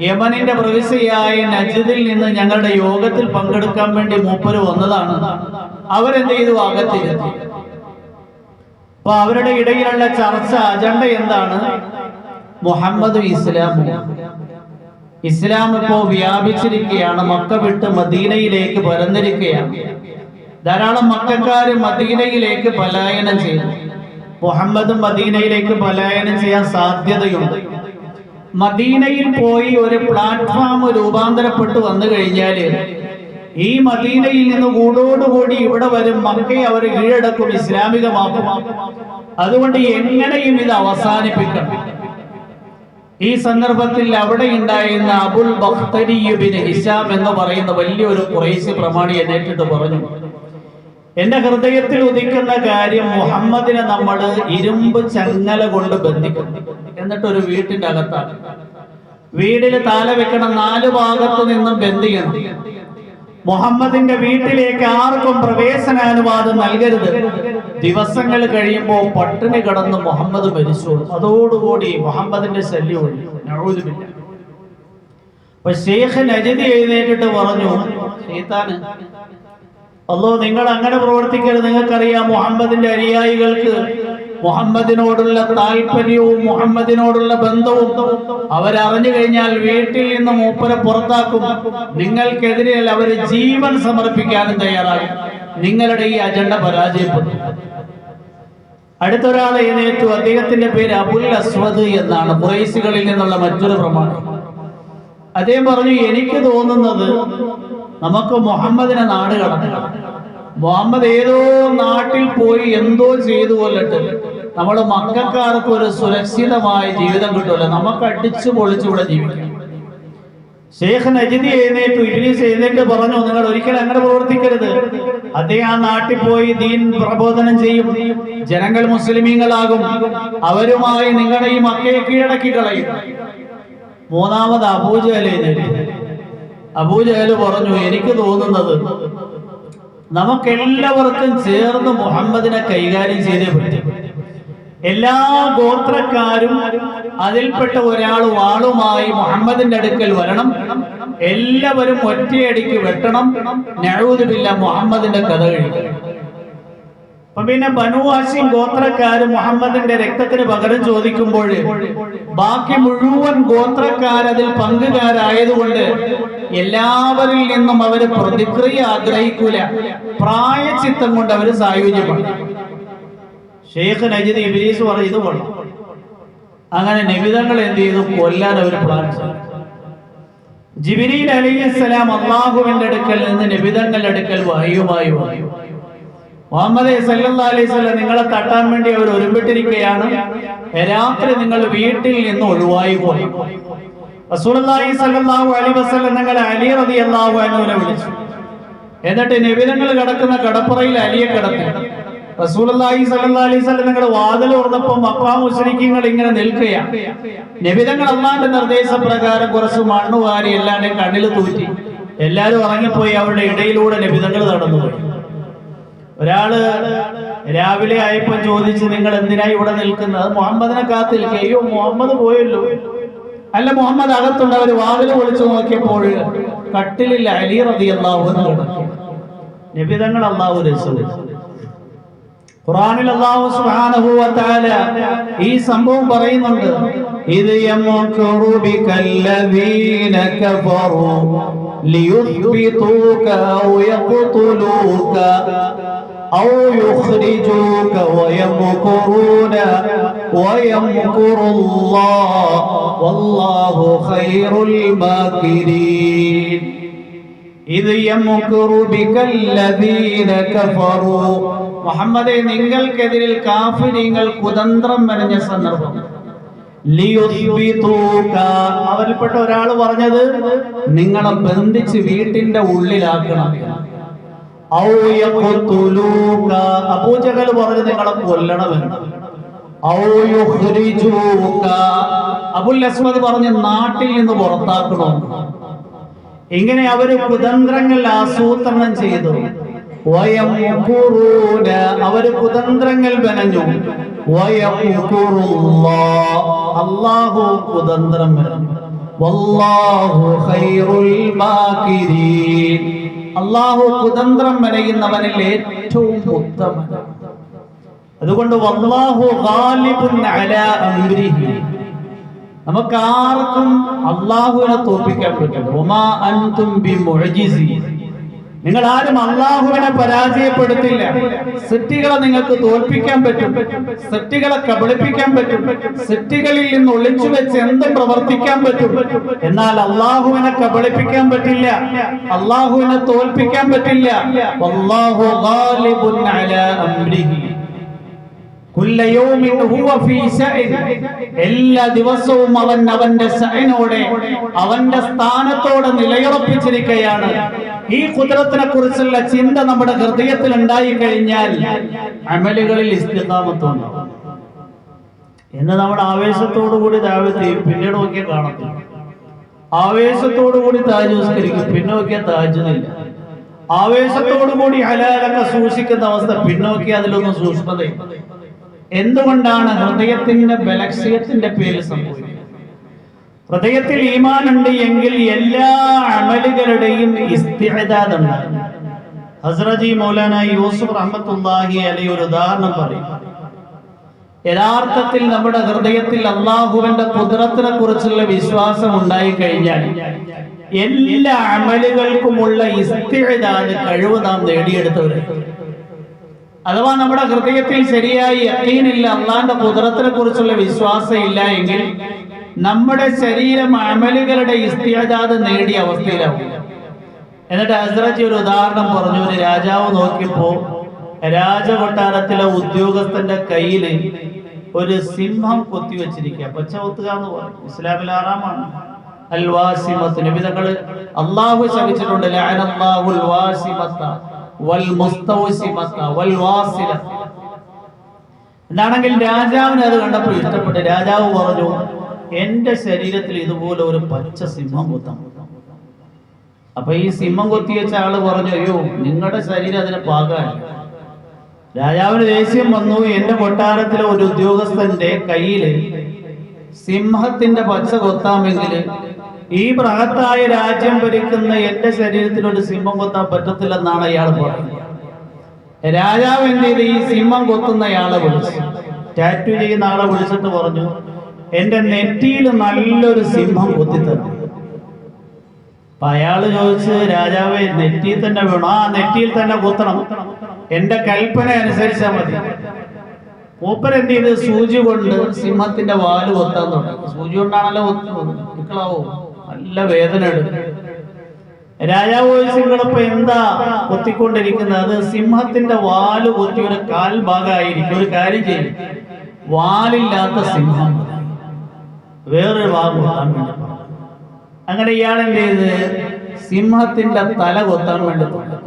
യമനിന്റെ പ്രവിശ്യയായ നജ്ദിൽ നിന്ന് ഞങ്ങളുടെ യോഗത്തിൽ പങ്കെടുക്കാൻ വേണ്ടി മൂപ്പര് വന്നതാണ്. അവരെന്ത് ചെയ്തു? അകത്തിരുത്തി. അപ്പൊ അവരുടെ ഇടയിലുള്ള ചർച്ച അജണ്ട എന്താണ്? മുഹമ്മദും ഇസ്ലാമും. ഇസ്ലാം ഇപ്പോ വ്യാപിച്ചിരിക്കുകയാണ്, മക്ക വിട്ട് മദീനയിലേക്ക് പരന്നിരിക്കുകയാണ്. ധാരാളം മക്കക്കാര് മദീനയിലേക്ക് പലായനം ചെയ്തു. മുഹമ്മദും മദീനയിലേക്ക് പലായനം ചെയ്യാൻ സാധ്യതയുണ്ട്. മദീനയിൽ പോയി ഒരു പ്ലാറ്റ്ഫോം രൂപാന്തരപ്പെട്ടു വന്നു കഴിഞ്ഞാല് ഈ മദീനയിൽ നിന്ന് കൂടോടുകൂടി ഇവിടെ വരും, മക്കയെ അവർ കീഴടക്കും, ഇസ്ലാമികമാക്കും. അതുകൊണ്ട് എങ്ങനെയും ഇത് അവസാനിപ്പിക്കണം. ഈ സന്ദർഭത്തിൽ അവിടെ ഉണ്ടായിരുന്ന അബുൽ ബഖ്തരി ഇബ്നു ഹിശാം എന്ന് പറയുന്ന വലിയൊരു ഖുറൈശി പ്രമാണി എന്നിട്ട് പറഞ്ഞു, എന്റെ ഹൃദയത്തിൽ ഉദിക്കുന്ന കാര്യം, മുഹമ്മദിനെ നമ്മൾ ഇരുമ്പ് ചങ്ങല കൊണ്ട് ബന്ധിക്കും, എന്നിട്ട് ഒരു വീട്ടിന്റെ അകത്താണ്, വീടിൽ താല വെക്കണം, 4 ഭാഗത്തു നിന്നും ബന്ധിക്കണം. മുഹമ്മദിന്റെ വീട്ടിലേക്ക് ആർക്കും പ്രവേശനാനുവാദം നൽകരുത്. ദിവസങ്ങൾ കഴിയുമ്പോൾ പട്ടിണി കിടന്ന് മുഹമ്മദ് മരിച്ചു. അതോടുകൂടി മുഹമ്മദിന്റെ ശല്യം ഒഴിഞ്ഞു. നഊദുബില്ലാ. അപ്പൊ ശൈഖ് നജ്ദി എഴുന്നേറ്റിട്ട് പറഞ്ഞു, ശൈത്താന്, അല്ലോ നിങ്ങൾ അങ്ങനെ പ്രവർത്തിക്കരുത്. നിങ്ങൾക്കറിയാം മുഹമ്മദിന്റെ അനുയായികൾക്ക് മുഹമ്മദിനോടുള്ള താല്പര്യവും മുഹമ്മദിനോടുള്ള ബന്ധവും അവരറിഞ്ഞു കഴിഞ്ഞാൽ വീട്ടിൽ നിന്ന് മൂപ്പരെ പുറത്താക്കും. നിങ്ങൾക്കെതിരെ അവർ ജീവൻ സമർപ്പിക്കാനും തയ്യാറാകും. നിങ്ങളുടെ ഈ അജണ്ട പരാജയപ്പെട്ടു. അടുത്തൊരാൾ എഴുന്നേറ്റു. അദ്ദേഹത്തിന്റെ പേര് അബുൽ അസ്വദ് എന്നാണ്, ഖുറൈശികളിൽ നിന്നുള്ള മറ്റൊരു പ്രമാണം. അദ്ദേഹം പറഞ്ഞു, എനിക്ക് തോന്നുന്നത് നമുക്ക് മുഹമ്മദിനെ നാട് കടത്തണം. മുഹമ്മദ് ഏതോ നാട്ടിൽ പോയി എന്തോ ചെയ്തു കൊല്ലട്ട് നമ്മൾ മക്കക്കാർക്ക് ഒരു സുരക്ഷിതമായ ജീവിതം കിട്ടുമല്ലോ, നമുക്ക് അടിച്ചു പൊളിച്ചു ഇവിടെ ജീവിക്കാം. ശൈഖ് നജ്ദി എഴുന്നേറ്റു. ഇബ്ലീസ് എഴുന്നേറ്റ് പറഞ്ഞു, നിങ്ങൾ ഒരിക്കലും അങ്ങനെ പ്രവർത്തിക്കരുത്. അദ്ദേഹം ആ നാട്ടിൽ പോയി ദീൻ പ്രബോധനം ചെയ്യും, ജനങ്ങൾ മുസ്ലിമീങ്ങളാകും, അവരുമായി നിങ്ങളുടെ ഈ മക്കയെ കീഴടക്കി കളയും. മൂന്നാമത് അബൂജഹൽ എഴുന്നേറ്റു. അബൂജഹൽ പറഞ്ഞു, എനിക്ക് തോന്നുന്നത് നമുക്കെല്ലാവർക്കും ചേർന്ന് മുഹമ്മദിനെ കൈകാര്യം ചെയ്തേ പറ്റും. എല്ലാ ഗോത്രക്കാരും അതിൽപ്പെട്ട ഒരാൾ വാളുമായി മുഹമ്മദിന്റെ അടുക്കൽ വരണം, എല്ലാവരും ഒറ്റയടിക്ക് വെട്ടണം. നഊദുബില്ലാ, മുഹമ്മദിന്റെ കഥ കഴിക്കും. അപ്പൊ പിന്നെ ബനൂ ഹാശിം ഗോത്രക്കാര് മുഹമ്മദിന്റെ രക്തത്തിന് പകരം ചോദിക്കുമ്പോൾ ബാക്കി മുഴുവൻ ഗോത്രക്കാരതിൽ പങ്കുകാരായതുകൊണ്ട് എല്ലാവരിൽ നിന്നും അവര് പ്രതിക്രിയ ആഗ്രഹിക്കൂല, പ്രായച്ചിത്തം കൊണ്ട് അവര് സായുജ്യമാണ്. ശൈഖ് നജ്ദി ഇബ്ലീസ് പറഞ്ഞു, ഇത് കൊള്ളാം. അങ്ങനെ നബിതങ്ങൾ എന്ത് ചെയ്തു? കൊല്ലാൻ അവർ പ്ലാൻ ചെയ്തു. ജിബ്രീൽ അലൈഹിസ്സലാം അല്ലാഹുവിന്റെ അടുക്കൽ നിന്ന് നബിതങ്ങളുടെ അടുക്കൽ വഹയുമായി വന്നു. മുഹമ്മദ് സല്ലല്ലാഹു അലൈഹി വസല്ലം നിങ്ങളെ തട്ടാൻ വേണ്ടി അവർ ഒരുമ്പിട്ടിരിക്കുകയാണ്, രാത്രി നിങ്ങൾ വീട്ടിൽ നിന്ന് ഒഴിവായി പോയി. റസൂലുള്ളാഹി സ്വല്ലല്ലാഹു അലൈഹി വസല്ലം നിങ്ങളെ അലി റളിയല്ലാഹു അൻഹുവിനെ വിളിച്ചു. എന്നിട്ട് നബിതങ്ങൾ കിടക്കുന്ന കടപ്പുറയിൽ അലിയെ കിടത്തി. റസൂലുള്ളാഹി സ്വല്ലല്ലാഹു അലൈഹി വസല്ലം നിങ്ങളുടെ വാതിൽ തുറന്നപ്പോൾ മക്കാ മുശ്രിക്കീങ്ങൾ ഇങ്ങനെ നിൽക്കുകയാണ്. നബിതങ്ങൾ അല്ലാഹുവിന്റെ നിർദ്ദേശപ്രകാരം കുറച്ച് മണ്ണ് വാരി എല്ലാവരുടെയും കണ്ണിൽ തൂറ്റി. എല്ലാവരും ഉറങ്ങിപ്പോയി. അവരുടെ ഇടയിലൂടെ നബിതങ്ങൾ നടന്നുപോയി. ഒരാള് രാവിലെ ആയപ്പോ ചോദിച്ചു, നിങ്ങൾ എന്തിനായി ഇവിടെ നിൽക്കുന്നത്? മുഹമ്മദിനെ കാത്തു നിൽക്കുക. അയ്യോ, മുഹമ്മദ് പോയല്ലോ. അല്ല, മുഹമ്മദ് അകത്തുണ്ട്. അവർ വാതിൽ വിളിച്ചു നോക്കിയപ്പോൾ കട്ടിലിൽ അലി റളിയല്ലാഹു അൻഹു കിടന്നു. നബിതങ്ങൾ അല്ലാഹു റസൂൽ. ഖുർആനിൽ അല്ലാഹു സുബ്ഹാനഹു വ തആല ഈ സംഭവം പറയുന്നുണ്ട്. ഇദ് യമകുറു ബികല്ലദീന കഫറു ലിയുത്ബിതൂക ഔ യഖ്തുലൂക ഔ യുഖ്രിജൂക വയംകുറൂന വയംകുറുല്ലാഹ് വല്ലാഹു ഖൈറുൽ മാകിരീൻ. ഇദ് യംകുറു ബികല്ലദീന കഫറു. മുഹമ്മദേ, നിങ്ങൾക്കെതിരിൽ കാഫിരീങ്ങൾ കുതന്ത്രം മെനഞ്ഞ സന്ദർഭം. ലിയുസ്ബിതൂക, അവരിൽപ്പെട്ട ഒരാൾ പറഞ്ഞത് നിങ്ങളെ ബന്ധിച്ച് വീട്ടിന്റെ ഉള്ളിലാക്കണം. ഔ യഖ്തുലൂക, അബൂജഹൽ പറഞ്ഞു നിങ്ങളെ കൊല്ലണമെന്ന്. ഔ യുഖ്രിജൂക, അബുൽ അസ്വദ് പറഞ്ഞു നാട്ടിൽ നിന്ന് പുറത്താക്കണം. ഇങ്ങനെ അവര് കുതന്ത്രങ്ങൾ ആസൂത്രണം ചെയ്തു. വയംകുറൂന, അവര് കുതന്ത്രങ്ങൾ മെനഞ്ഞു. വയംകുറുല്ലാഹ്, അല്ലാഹു കുതന്ത്രം മെനഞ്ഞു. വല്ലാഹു ഖൈറുൽ മാകിരീൻ, അല്ലാഹു കുതന്ത്രം മെനയുന്നവനിൽ ഏറ്റവും ഉത്തമൻ. അതുകൊണ്ട് വല്ലാഹു ഗാലിബുൻ അലാ അംരിഹി, നമുക്കാർക്കും അള്ളാഹുവിനെ തോൽപ്പിക്കാൻ പറ്റില്ല. വമാ അൻതും ബിമുഅ്ജിസീൻ, നിങ്ങൾ ആരും അള്ളാഹുവിനെ പരാജയപ്പെടുത്തില്ല. സൃഷ്ടികളെ നിങ്ങൾക്ക് തോൽപ്പിക്കാൻ പറ്റും, സൃഷ്ടികളെ കബളിപ്പിക്കാൻ പറ്റും, സൃഷ്ടികളിൽ നിന്ന് ഒളിച്ചു വെച്ച് എന്തും പ്രവർത്തിക്കാൻ പറ്റും. എന്നാൽ അള്ളാഹുവിനെ കബളിപ്പിക്കാൻ പറ്റില്ല, അള്ളാഹുവിനെ തോൽപ്പിക്കാൻ പറ്റില്ല. വല്ലാഹു ഗാലിബുൻ അലാ അംരിഹി കുല്ല യൗമിൻ ഹുവ ഫീ ശഅൻ, എല്ലാ ദിവസവും അവൻ അവന്റെ ശഅനോടെ, അവന്റെ സ്ഥാനത്തോടെ നിലയുറപ്പിച്ചിരിക്കുകയാണ്. ഈ ഖുദ്റത്തിനെ കുറിച്ചുള്ള ചിന്ത നമ്മുടെ ഹൃദയത്തിൽ ഉണ്ടായി കഴിഞ്ഞാൽ അമലുകളിൽ ഇസ്തിഖാമത്ത് ഉണ്ടാവും. എന്ന് നമ്മുടെ ആവേശത്തോടു കൂടി ദഅവത്ത് ചെയ്യും, പിന്നീട് നോക്കിയാൽ കാണത്തില്ല. ആവേശത്തോടു കൂടി താജ് നിസ്കരിക്കും, പിന്നെ നോക്കിയാൽ താജ്ജില്ല. ആവേശത്തോടു കൂടി ഹലാലൊക്കെ സൂക്ഷിക്കുന്ന അവസ്ഥ, പിന്നെ നോക്കിയാൽ അതിലൊന്നും സൂക്ഷ്മതയില്ല. എന്തുകൊണ്ടാണ്? ഹൃദയത്തിന്റെ ബലക്ഷയത്തിന്റെ പേരിൽ സംഭവിക്കുന്നത്. ഹൃദയത്തിൽ ഈമാൻ ഉണ്ട് എങ്കിൽ എല്ലാ അമലുകളുടെയും ഇസ്തിഅദാദ് ഉണ്ട്. ഹസ്രജി മൗലാന യൂസുഫ് റഹ്മത്തുള്ളാഹി അലൈഹി ഒരു ഉദാഹരണം പറയും. യഥാർത്ഥത്തിൽ നമ്മുടെ ഹൃദയത്തിൽ അള്ളാഹുവിന്റെ ഖുദ്റത്തിനെ കുറിച്ചുള്ള വിശ്വാസം ഉണ്ടായി കഴിഞ്ഞാൽ എല്ലാ അമലുകൾക്കുമുള്ള ഇസ്തിഅദാദ്, കഴിവ് നാം നേടിയെടുത്തവരാണ്. അഥവാ നമ്മുടെ ഹൃദയത്തിൽ ശരിയായി യഖീനില്ല, അള്ളാന്റെ ഖുദ്റത്തിനെ കുറിച്ചുള്ള വിശ്വാസം ഇല്ല എങ്കിൽ നമ്മുടെ ശരീരം അമലുകളുടെ ഇസ്തിഅദാദ് നേടിയ അവസ്ഥയിലാവും. എന്നിട്ട് ഹസ്രജി ഒരു ഉദാഹരണം പറഞ്ഞു. ഒരു രാജാവ് നോക്കിയപ്പോ രാജകൊട്ടാരത്തിലെ ഉദ്യോഗസ്ഥന്റെ കയ്യില് ഒരു സിംഹം കൊത്തിവെച്ചിരിക്കുക. പച്ച കൊത്തുക എന്ന് പറയും, ഇസ്ലാമിൽ ആറാമാണ്. അൽവാസിമത്ത്, നബിതങ്ങള് അള്ളാഹു ശപിച്ചിട്ടുണ്ട്. ലഅനല്ലാഹുൽ വാസിമത്ത വൽ മുസ്തവസിമത്ത വൽ വാസില. എന്താണെങ്കിൽ രാജാവിന് അത് കണ്ടപ്പോൾ ഇഷ്ടപ്പെട്ടു. രാജാവ് പറഞ്ഞു, എന്റെ ശരീരത്തിൽ ഇതുപോലെ ഒരു പച്ച സിംഹം കൊത്തണം. അപ്പൊ ഈ സിംഹം കൊത്തിവെച്ച ആള് പറഞ്ഞു, അയ്യോ നിങ്ങളുടെ ശരീരം അതിനെ പാകാനില്ല. രാജാവിന് ദേഷ്യം വന്നു. എന്റെ കൊട്ടാരത്തിലെ ഒരു ഉദ്യോഗസ്ഥന്റെ കയ്യില് സിംഹത്തിന്റെ പച്ച കൊത്താമെങ്കിൽ ഈ ബൃഹത്തായ രാജ്യം ഭരിക്കുന്ന എന്റെ ശരീരത്തിൽ ഒരു സിംഹം കൊത്താൻ പറ്റത്തില്ലെന്നാണ് അയാൾ പറയുന്നത്. രാജാവ് എന്ത് ചെയ്ത് ഈ സിംഹം കൊത്തുന്നയാളെ വിളിച്ചു, ടാറ്റു ചെയ്യുന്ന ആളെ വിളിച്ചിട്ട് പറഞ്ഞു, എന്റെ നെറ്റിയിൽ നല്ലൊരു സിംഹം കൊത്തിത്തന്നു. അപ്പൊ അയാള് ചോദിച്ച്, രാജാവേ നെറ്റിയിൽ തന്നെ വേണം? ആ നെറ്റിയിൽ തന്നെ കൊത്തണം, എന്റെ കൽപ്പന അനുസരിച്ചാൽ മതി. മൂപ്പൻ എന്ത് ചെയ്ത് സൂചി കൊണ്ട് സിംഹത്തിന്റെ വാല് കൊത്താൻ തുടങ്ങി. സൂചി കൊണ്ടാണല്ലോ കൊത്തുന്നത്, മക്കളാവോ നല്ല വേദന എടുക്കും. രാജാവ് ചോദിച്ചു, നിങ്ങളിപ്പോ എന്താ കൊത്തിക്കൊണ്ടിരിക്കുന്നത്? അത് സിംഹത്തിന്റെ വാല് കൊത്തി ഒരു കാൽ ഭാഗമായിരിക്കും. ഒരു കാര്യം ചെയ്യും, വാലില്ലാത്ത സിംഹം വേറൊരു ഭാഗം കൊത്താൻ വേണ്ടി. അങ്ങനെ ഇയാൾ എന്ത് ചെയ്ത് സിംഹത്തിന്റെ തല കൊത്താൻ വേണ്ടി തുടങ്ങി.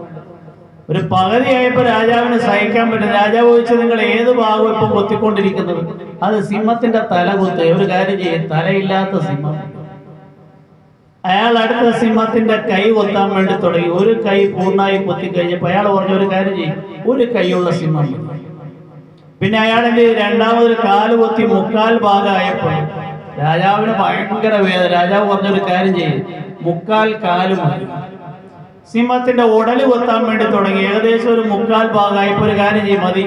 ഒരു പകുതിയായപ്പോ രാജാവിന് സഹിക്കാൻ പറ്റും. രാജാവ് ചോദിച്ചു, നിങ്ങൾ ഏത് ഭാഗം ഇപ്പൊ കൊത്തിക്കൊണ്ടിരിക്കുന്നത്? അത് സിംഹത്തിന്റെ തല കൊത്ത്. ഒരു കാര്യം ചെയ്യും, തലയില്ലാത്ത സിംഹം. അയാൾ അടുത്ത സിംഹത്തിന്റെ കൈ കൊത്താൻ വേണ്ടി തുടങ്ങി. ഒരു കൈ പൂർണ്ണമായി കൊത്തിക്കഴിഞ്ഞപ്പോ അയാൾ പറഞ്ഞു, ഒരു കാര്യം ചെയ്യും, ഒരു കൈയുള്ള സിംഹം. പിന്നെ അയാളെന്റെ രണ്ടാമതൊരു കാല് കൊത്തി മുക്കാൽ ഭാഗമായപ്പോൾ രാജാവിന് ഭയങ്കര വേദന. രാജാവ് പറഞ്ഞൊരു കാര്യം ചെയ്യും, മുക്കാൽ കാല് മതി. സിംഹത്തിന്റെ ഉടല് കൊത്താൻ വേണ്ടി തുടങ്ങി. ഏകദേശം ഒരു മുക്കാൽ ഭാഗമായപ്പോ ഒരു കാര്യം ചെയ്യും, മതി.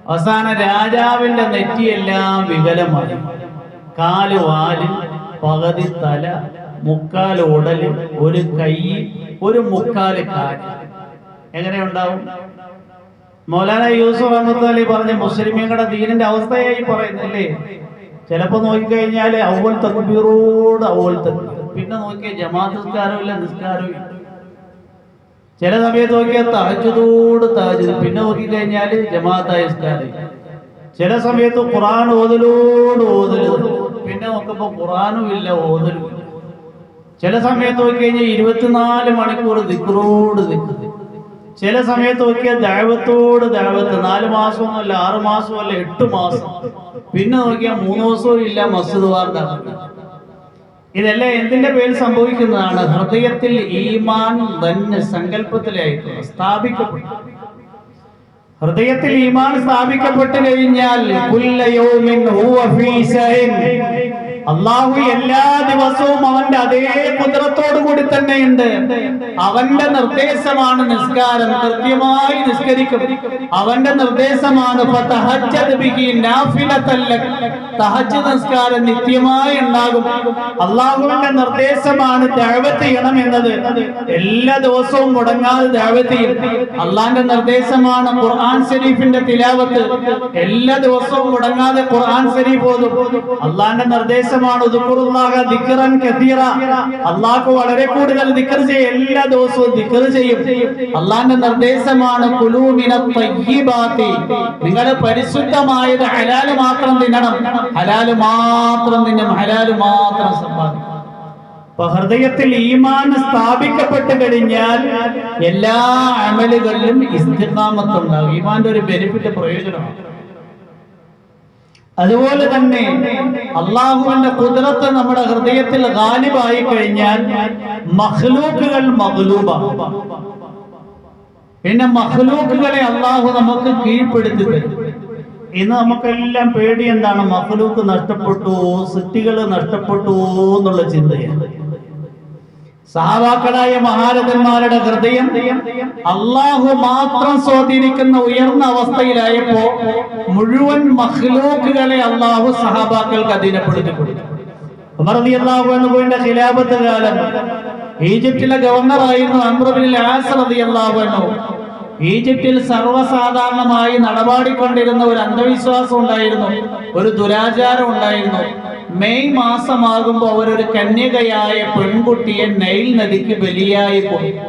അവസാനം രാജാവിന്റെ നെറ്റിയെല്ലാം വികലമായി. കാല് വാല്, പകുതി തല, മുക്കാൽ ഉടല്, ഒരു കൈ, ഒരു മുക്കാല് കാല്. എങ്ങനെ ഉണ്ടാവും? മൗലാന യൂസുഫ് റഹ്മത്തുള്ളാഹി പറഞ്ഞ മുസ്ലിമീങ്ങളുടെ ദീനിന്റെ അവസ്ഥയായി പറയുന്നല്ലേ. ചിലപ്പോ നോക്കിക്കഴിഞ്ഞാല് അവൽ തക്ബീറോട് അവൽ തക്ബീർ, പിന്നെ നോക്കിയ ജമാഅത്ത് നിസ്കാരവും ഇല്ല, നിസ്കാരവും ഇല്ല. ചില സമയത്ത് നോക്കിയാൽ തഹജ്ജുദോട് തഹജ്ജുദ്, പിന്നെ നോക്കിക്കഴിഞ്ഞാൽ ജമാഅത്തായ നിസ്കാരം. ചില സമയത്ത് ഖുർആൻ ഓതലോട് ഓതല്, പിന്നെ നോക്കുമ്പോൾ ഖുർആനും ഇല്ല ഓതലും. ചില സമയത്ത് നോക്കിക്കഴിഞ്ഞാൽ 24 മണിക്കൂർ ദിക്റോട് ദിക്ർ. ചില സമയത്ത് നോക്കിയാൽ ദഅവത്തോട് ദഅവത്ത്. 4 മാസമൊന്നുമല്ല, 6 മാസമല്ല, 8 മാസം. പിന്നെ നോക്കിയാൽ 3 ദിവസവും ഇല്ല മസ്ജിദ് വാർഡാണ്. ഇതെല്ലാം എന്തിന്റെ പേരിൽ സംഭവിക്കുന്നതാണ്? ഹൃദയത്തിൽ ഈമാൻ തന്നെ സങ്കല്പത്തിലായിട്ട് സ്ഥാപിക്കപ്പെട്ടു. ഹൃദയത്തിൽ ഈമാൻ സ്ഥാപിക്കപ്പെട്ടു കഴിഞ്ഞാൽ അള്ളാഹു എല്ലാ ദിവസവും അവന്റെ അതേ കുദ്റത്തോടു കൂടി തന്നെയുണ്ട്. അവന്റെ നിർദ്ദേശമാണ് നിസ്കാരം, കൃത്യമായി നിസ്കരിക്കും. അവന്റെ നിർദ്ദേശമാണ് തഹജ്ജുദ് നിസ്കാരം നിത്യമായി ഉണ്ടാകും. അള്ളാഹുവിന്റെ നിർദ്ദേശമാണ് ദഅവത്ത് ചെയ്യണം എന്നത്. എല്ലാ ദിവസവും മുടങ്ങാതെ ദഅവത്ത് ചെയ്യും. അള്ളാഹിന്റെ നിർദ്ദേശമാണ് ഖുർആൻ ശരീഫിന്റെ തിലാവത്ത്. എല്ലാ ദിവസവും മുടങ്ങാതെ ഖുർആൻ ശരീഫ് ഓതും. അള്ളാഹിന്റെ നിർദ്ദേശമാണ് അള്ളാഹു വളരെ കൂടുതൽ ദിക്ർ ചെയ്യും. എല്ലാ ദിവസവും ദിക്ർ ചെയ്യും. അള്ളാഹിന്റെ നിർദ്ദേശമാണ് നിങ്ങൾ പരിശുദ്ധമായത് ഹലാല് മാത്രം തിന്നണം, ഹലാല് മാത്രം തിന്നും, ഹലാല് മാത്രം സമ്പാദിക്കും. അപ്പൊ ഹൃദയത്തിൽ ഈമാൻ സ്ഥാപിക്കപ്പെട്ട് കഴിഞ്ഞാൽ എല്ലാ അമലുകളിലും ഇസ്തിഖാമത്ത് ഉണ്ടാകും. ഈമാന്റെ ഒരു ബെനിഫിറ്റ്, പ്രയോജനമാണ്. അതുപോലെ തന്നെ അള്ളാഹുവിന്റെ ഖുദ്റത്ത് നമ്മുടെ ഹൃദയത്തിൽ ഗാലിബായി കഴിഞ്ഞാൽ മഖ്ലൂക്കുകൾ മഗ്ലൂബാണ്. പിന്നെ മഖ്ലൂക്കുകളെ അള്ളാഹു നമുക്ക് കീഴ്പ്പെടുത്തി തരും. ഇന്ന് നമുക്കെല്ലാം പേടി എന്താണ്? മഖ്ലൂക്ക് നഷ്ടപ്പെട്ടു, സൃഷ്ടികൾ നഷ്ടപ്പെട്ടു എന്നുള്ള ചിന്തയാണ്. സഹാബാക്കളായ മഹാരഥന്മാരുടെ ഹൃദയം അള്ളാഹു മാത്രം സ്വാധീനിക്കുന്ന ഉയർന്ന അവസ്ഥയിലായപ്പോ മുഴുവൻ മഖ്ലൂക്കുകളെ അള്ളാഹു സഹാബാക്കൾക്ക് അധീനപ്പെടുത്തി കൊടുത്തു. ഉമർ റളിയല്ലാഹു അൻഹുവിന്റെ ഖിലാഫത്ത് കാലം ഈജിപ്തിലെ ഗവർണറായിരുന്നു അംർ ഇബ്നുൽ ആസ് റളിയല്ലാഹു അൻഹു. ഈജിപ്തിൽ സർവ്വസാധാരണമായി നടപാടിക്കൊണ്ടിരുന്ന ഒരു അന്ധവിശ്വാസം ഉണ്ടായിരുന്നു, ഒരു ദുരാചാരം ഉണ്ടായിരുന്നു. മെയ് മാസമാകുമ്പോൾ അവരൊരു കന്യകയായ പെൺകുട്ടിയെ നൈൽ നദിക്ക് ബലിയായി കൊടുത്തു.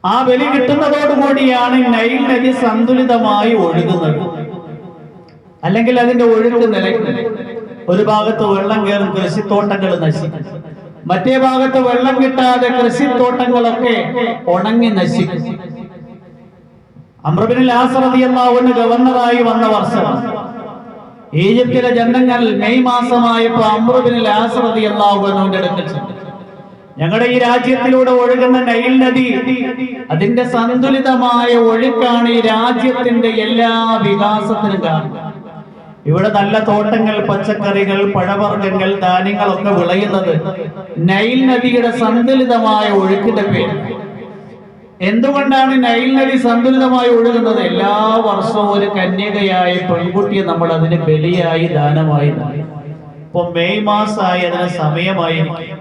ആ ബലി കിട്ടുന്നതോടുകൂടിയാണ് നൈൽ നദി സന്തുലിതമായി ഒഴുകുന്നത്, അല്ലെങ്കിൽ അതിന്റെ ഒഴുക്ക് നിലയ്ക്കും. ഒരു ഭാഗത്ത് വെള്ളം കയറും, കൃഷിത്തോട്ടങ്ങൾ നശിക്കും. മറ്റേ ഭാഗത്ത് വെള്ളം കിട്ടാതെ കൃഷിത്തോട്ടങ്ങളൊക്കെ ഉണങ്ങി നശിക്കും. അംർ ഇബ്നുൽ ആസ് റളിയല്ലാഹു അൻഹു ഗവർണറായി വന്ന വർഷം ഈജിപ്തിലെ ജനങ്ങൾ മെയ് മാസമായപ്പോൾ അംർ ഇബ്നുൽ ആസ് റളിയല്ലാഹു അൻഹുവിന്റെ അടുക്കൽ ചെന്നു. ഞങ്ങളുടെ ഈ രാജ്യത്തിലൂടെ ഒഴുകുന്ന നൈൽ നദി, അതിന്റെ സന്തുലിതമായ ഒഴുക്കാണ് ഈ രാജ്യത്തിന്റെ എല്ലാ വികാസത്തിനും കാരണം. ഇവിടെ നല്ല തോട്ടങ്ങൾ, പച്ചക്കറികൾ, പഴവർഗ്ഗങ്ങൾ, ധാന്യങ്ങളൊക്കെ വിളയുന്നത് നൈൽ നദിയുടെ സന്തുലിതമായ ഒഴുക്കിന്റെ പേര്. എന്തുകൊണ്ടാണ് നൈൽ നദി സന്തുലിതമായി ഒഴുകുന്നത്? എല്ലാ വർഷവും ഒരു കന്യകയായ പെൺകുട്ടിയെ നമ്മൾ അതിന് ബലിയായി ദാനമായി നൽകി. ഇപ്പൊ മെയ് മാസമായി, അതിന് സമയമായിരിക്കും.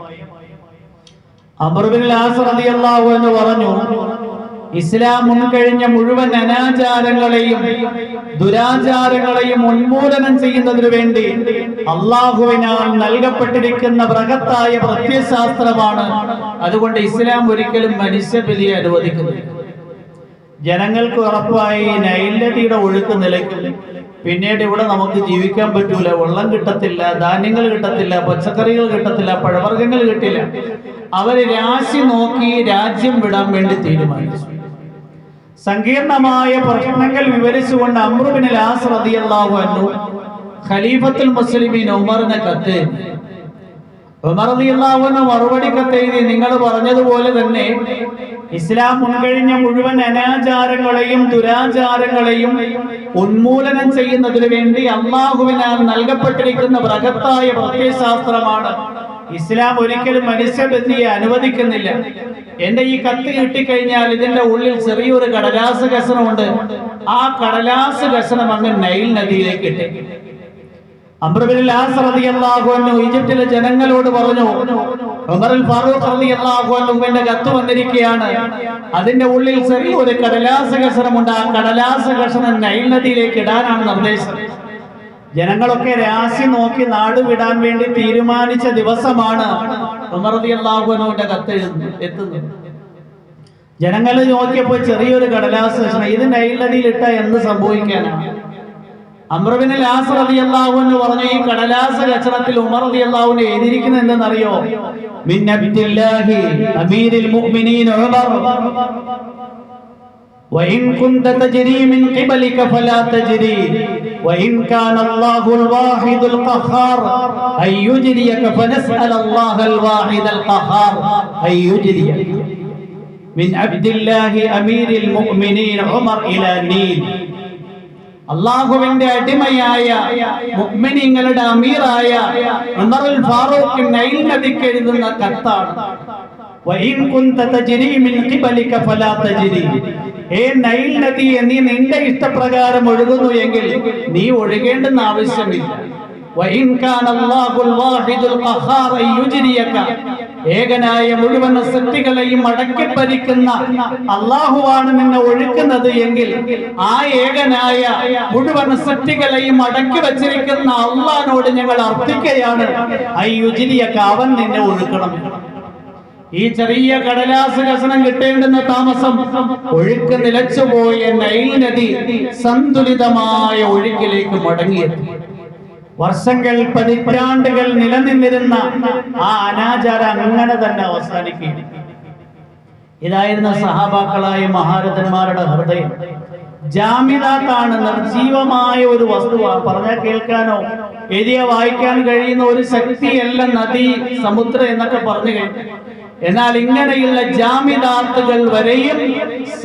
അംർ ഇബ്നുൽ ആസ് റളിയല്ലാഹു അൻഹു പറഞ്ഞു, ഇസ്ലാം മുൻകഴിഞ്ഞ മുഴുവൻ അനാചാരങ്ങളെയും ദുരാചാരങ്ങളെയും ഉന്മൂലനം ചെയ്യുന്നതിനു വേണ്ടി അള്ളാഹുവിനാൽ നൽകപ്പെട്ടിരിക്കുന്ന ബൃഹത്തായ പ്രത്യയശാസ്ത്രമാണ്. അതുകൊണ്ട് ഇസ്ലാം ഒരിക്കലും മനുഷ്യബലിയെ അനുവദിക്കുന്നില്ല. ജനങ്ങൾക്ക് ഉറപ്പായി നൈൽ നദിയുടെ ഒഴുക്ക് നിലയ്ക്കും. പിന്നീട് ഇവിടെ നമുക്ക് ജീവിക്കാൻ പറ്റൂല, വെള്ളം കിട്ടത്തില്ല, ധാന്യങ്ങൾ കിട്ടത്തില്ല, പച്ചക്കറികൾ കിട്ടത്തില്ല, പഴവർഗ്ഗങ്ങൾ കിട്ടില്ല. അവര് രാശി നോക്കി രാജ്യം വിടാൻ വേണ്ടി തീരുമാനിച്ചു. സങ്കീർണമായ പ്രശ്നങ്ങൾ വിവരിച്ചുകൊണ്ട് അംർ ഇബ്നുൽ ആസ് റളിയല്ലാഹു അൻഹു ഖലീഫത്തുൽ മുസ്ലിമീൻ ഉമറിനെ കത്തെഴുതി. ഉമർ റളിയല്ലാഹു അൻഹു മറുപടി കത്തെഴുതി, നിങ്ങൾ പറഞ്ഞതുപോലെ തന്നെ ഇസ്ലാം മുൻകഴിഞ്ഞ മുഴുവൻ അനാചാരങ്ങളെയും ദുരാചാരങ്ങളെയും ഉന്മൂലനം ചെയ്യുന്നതിന് വേണ്ടി അള്ളാഹുവിനാൽ നൽകപ്പെട്ടിരിക്കുന്ന ബൃഹത്തായ പ്രത്യയശാസ്ത്രമാണ്. ഇസ്ലാം ഒരിക്കലും മനുഷ്യബലിയെ അനുവദിക്കുന്നില്ല. എന്റെ ഈ കത്ത് കിട്ടിക്കഴിഞ്ഞാൽ ഇതിന്റെ ഉള്ളിൽ ചെറിയൊരു കടലാസ് കഷണമുണ്ട്. ആ കടലാസ് കഷണം അങ്ങ് നൈൽ നദിയിലേക്ക് ഇട്ടേ. അംർ ഇബ്നുൽ ആസ് റളിയല്ലാഹു അൻഹു ഈജിപ്തിലെ ജനങ്ങളോട് പറഞ്ഞു, ഉമർ ഫാറൂഖ് റളിയല്ലാഹു അൻഹുവിന്റെ കത്ത് വന്നിരിക്കുകയാണ്, അതിന്റെ ഉള്ളിൽ ചെറിയൊരു കടലാസ് കഷണമുണ്ട്. ആ കടലാസ് കഷണം നൈൽ നദിയിലേക്ക് ഇടാനാണ് നിർദ്ദേശം. ജനങ്ങളൊക്കെ രാശി നോക്കി നാട് വിടാൻ വേണ്ടി തീരുമാനിച്ച ദിവസമാണ് ഉമർ റളിയല്ലാഹു അൻഹുവിന്റെ കത്ത് എത്തുന്നത്. ജനങ്ങൾ നോക്കിയപ്പോൾ ചെറിയൊരു കടലാസ് കഷ്ണം, ഇത് നൈൽ നദിയിലിട്ട എന്ത് സംഭവിക്കാനാണ്? അംർ ഇബ്നുൽ ആസ് റളിയല്ലാഹു അൻഹു പറഞ്ഞു, ഈ കടലാസ് കഷണത്തിൽ ഉമർ റളിയല്ലാഹു അൻഹു എഴുതിയിരിക്കുന്നത് എന്തെന്നറിയോ? മിൻ അബ്ദില്ലാഹി അമീറുൽ മുഅ്മിനീൻ ഉമർ وإن كنت تجري من قبلك فلا تجري وإن كان الله الواحد القهار أن يجريك فنسأل الله الواحد القهار أن يجريك من عبد الله أمير المؤمنين عمر إلى النيل. അള്ളാഹുവിന്റെ അടിമയായ മുഅ്മിനീങ്ങളുടെ അമീറായ ഉമറുൽ ഫാറൂഖ് നൈൽ നദിക്ക് എഴുതുന്ന കത്താണ്. വഇൻ കുന്ത തജ്രി മിൻ ഖിബലിക ഫലാ തജ്രി, ഏ നൈൽ നദി, നീ നിന്റെ ഇഷ്ടപ്രകാരം ഒഴുകുന്നു എങ്കിൽ നീ ഒഴുകേണ്ടെന്ന് ആവശ്യമില്ല. വഇൻ കാന അല്ലാഹുൽ വാഹിദുൽ ഖഹാർ യുജ്രിയക, ഏകനായ മുഴുവൻ സൃഷ്ടികളെയും അടക്കി ഭരിക്കുന്ന അല്ലാഹുവാണ് നിന്നെ ഒഴുക്കുന്നത് എങ്കിൽ ആ ഏകനായ മുഴുവൻ സൃഷ്ടികളെയും അടക്കി വച്ചിരിക്കുന്ന അല്ലാഹുവോട് ഞങ്ങൾ അർത്ഥിക്കുകയാണ്, യുജ്രിയക, അവൻ നിന്നെ ഒഴുക്കണം. ഈ ചെറിയ കടലാസ് കഷണം കിട്ടേണ്ടുന്ന താമസം ഒഴുക്ക് നിലച്ചുപോയ നൈൽ നദി സന്തുലിതമായ ഒഴുക്കിലേക്ക് മടങ്ങിയെത്തി. വർഷങ്ങൾ പതിറ്റാണ്ടുകൾ നിലനിന്നിരുന്ന ആ അനാചാരം അങ്ങനെ തന്നെ അവസാനിക്കും. ഇതായിരുന്ന സഹാബാക്കളായ മഹാരഥന്മാരുടെ ഹൃദയം. ജാമിദാത്താണ്, നിർജീവമായ ഒരു വസ്തുവാണ്. പറഞ്ഞാൽ കേൾക്കാനോ എഴുതിയ വായിക്കാൻ കഴിയുന്ന ഒരു ശക്തിയല്ല നദി, സമുദ്രം എന്നൊക്കെ പറഞ്ഞു കഴിഞ്ഞു. എന്നാൽ ഇങ്ങനെയുള്ള ജാമിദാത്തുകൾ വരെയും